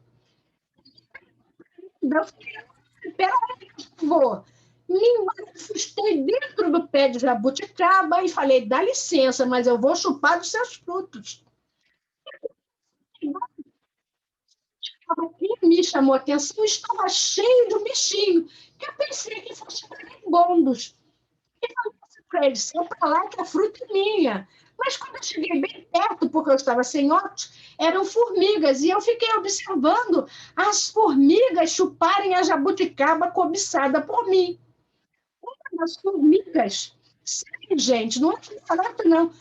Eu falei, peraí, vou. Me manifestei dentro do pé de jabuticaba e falei, dá licença, mas eu vou chupar dos seus frutos. O que me chamou a atenção estava cheio de um bichinho, que eu pensei que fosse marimbondos. E falei para ele, sai para lá que a fruta é minha. Mas quando eu cheguei bem perto, porque eu estava sem óculos, eram formigas, e eu fiquei observando as formigas chuparem a jabuticaba cobiçada por mim. Uma das formigas, sério, gente, não é barato, não.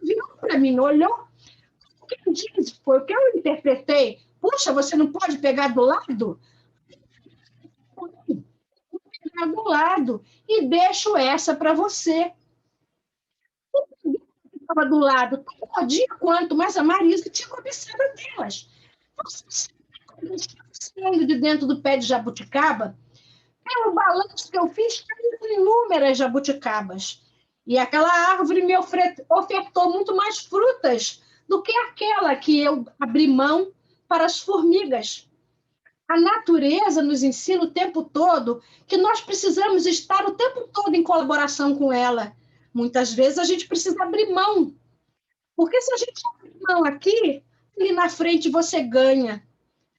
Virou para mim, olhou. O que eu disse foi o que eu interpretei. Puxa, você não pode pegar do lado? Do lado e deixo essa para você. Estava do lado, tão gordinha quanto, mas a Marisa tinha cobiçado delas. Saindo de dentro do pé de jabuticaba, pelo balanço que eu fiz, caíram inúmeras jabuticabas. E aquela árvore me ofertou muito mais frutas do que aquela que eu abri mão para as formigas. A natureza nos ensina o tempo todo que nós precisamos estar o tempo todo em colaboração com ela. Muitas vezes a gente precisa abrir mão. Porque se a gente abrir mão aqui, ali na frente você ganha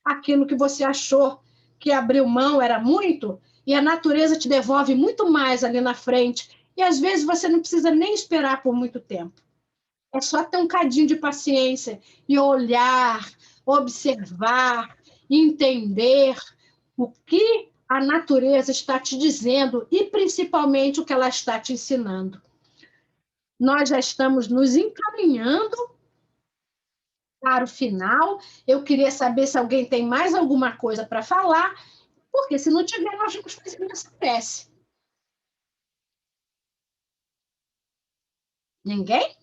aquilo que você achou que abriu mão era muito, e a natureza te devolve muito mais ali na frente. E às vezes você não precisa nem esperar por muito tempo. É só ter um cadinho de paciência e olhar, observar, entender o que a natureza está te dizendo e, principalmente, o que ela está te ensinando. Nós já estamos nos encaminhando para o final. Eu queria saber se alguém tem mais alguma coisa para falar, porque, se não tiver, nós vamos fazer essa prece. Ninguém?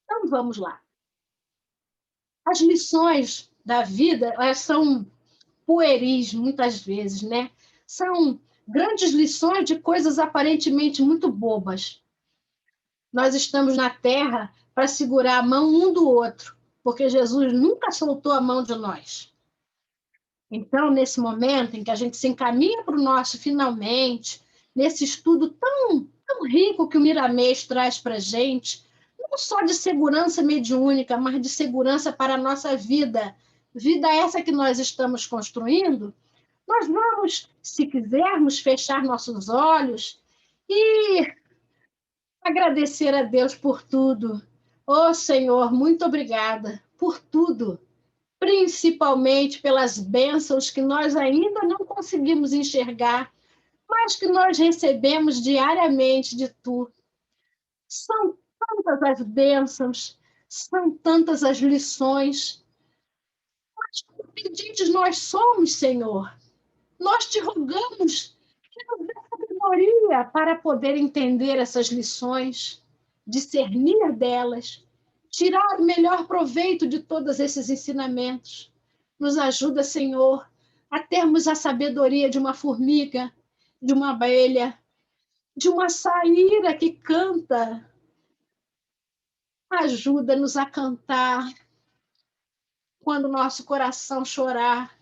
Então, vamos lá. As lições da vida, elas são pueris, muitas vezes, né? São grandes lições de coisas aparentemente muito bobas. Nós estamos na Terra para segurar a mão um do outro, porque Jesus nunca soltou a mão de nós. Então, nesse momento em que a gente se encaminha para o nosso finalmente, nesse estudo tão rico que o Miramês traz para a gente, não só de segurança mediúnica, mas de segurança para a nossa vida, vida essa que nós estamos construindo, nós vamos, se quisermos, fechar nossos olhos e agradecer a Deus por tudo. Ô Senhor, muito obrigada por tudo, principalmente pelas bênçãos que nós ainda não conseguimos enxergar, mas que nós recebemos diariamente de Tu. São tantas as bênçãos, são tantas as lições. Mas obedientes nós somos, Senhor. Nós te rogamos que nos dê sabedoria para poder entender essas lições, discernir delas, tirar o melhor proveito de todos esses ensinamentos. Nos ajuda, Senhor, a termos a sabedoria de uma formiga, de uma abelha, de uma saíra que canta. Ajuda-nos a cantar quando nosso coração chorar,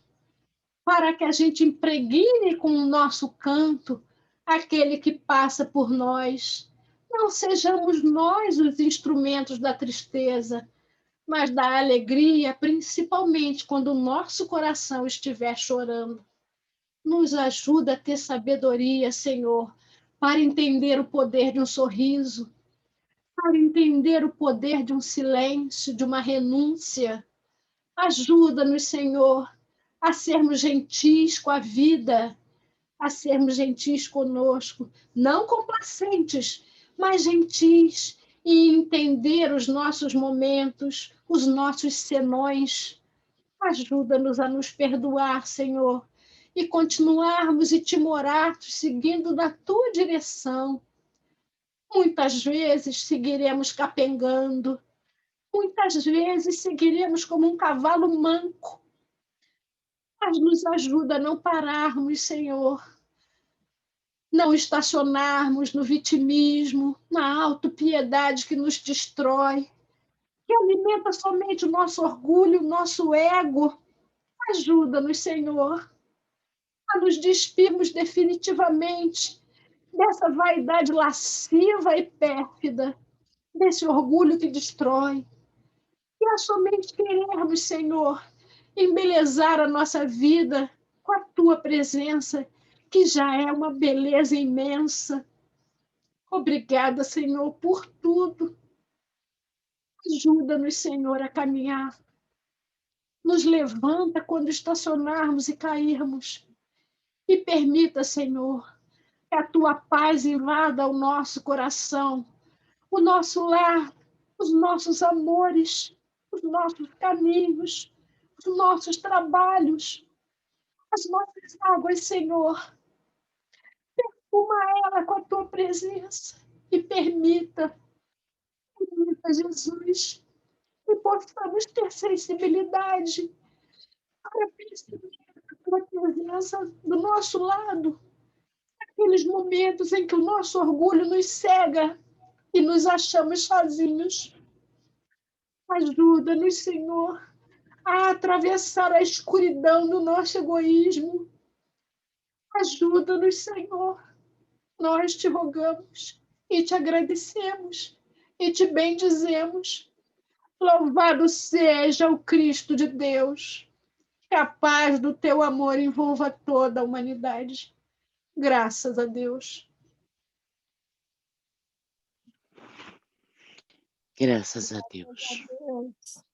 para que a gente impregne com o nosso canto aquele que passa por nós. Não sejamos nós os instrumentos da tristeza, mas da alegria, principalmente quando o nosso coração estiver chorando. Nos ajuda a ter sabedoria, Senhor, para entender o poder de um sorriso, para entender o poder de um silêncio, de uma renúncia. Ajuda-nos, Senhor, a sermos gentis com a vida, a sermos gentis conosco, não complacentes, mas gentis, e entender os nossos momentos, os nossos senões. Ajuda-nos a nos perdoar, Senhor, e continuarmos timoratos, seguindo na Tua direção. Muitas vezes seguiremos capengando, muitas vezes seguiremos como um cavalo manco, mas nos ajuda a não pararmos, Senhor, não estacionarmos no vitimismo, na autopiedade que nos destrói, que alimenta somente o nosso orgulho, o nosso ego. Ajuda-nos, Senhor, a nos despirmos definitivamente dessa vaidade lasciva e pérfida, desse orgulho que destrói. E a somente querermos, Senhor, embelezar a nossa vida com a Tua presença, que já é uma beleza imensa. Obrigada, Senhor, por tudo. Ajuda-nos, Senhor, a caminhar. Nos levanta quando estacionarmos e cairmos. E permita, Senhor, que a Tua paz invada o nosso coração, o nosso lar, os nossos amores, os nossos caminhos, os nossos trabalhos, as nossas águas, Senhor. Perfuma ela com a Tua presença e permita, Jesus, que possamos ter sensibilidade para perceber a Tua presença do nosso lado, aqueles momentos em que o nosso orgulho nos cega e nos achamos sozinhos. Ajuda-nos, Senhor, a atravessar a escuridão do nosso egoísmo. Ajuda-nos, Senhor. Nós te rogamos e te agradecemos e te bendizemos. Louvado seja o Cristo de Deus. Que a paz do teu amor envolva toda a humanidade. Graças a Deus. Graças a Deus. Graças a Deus.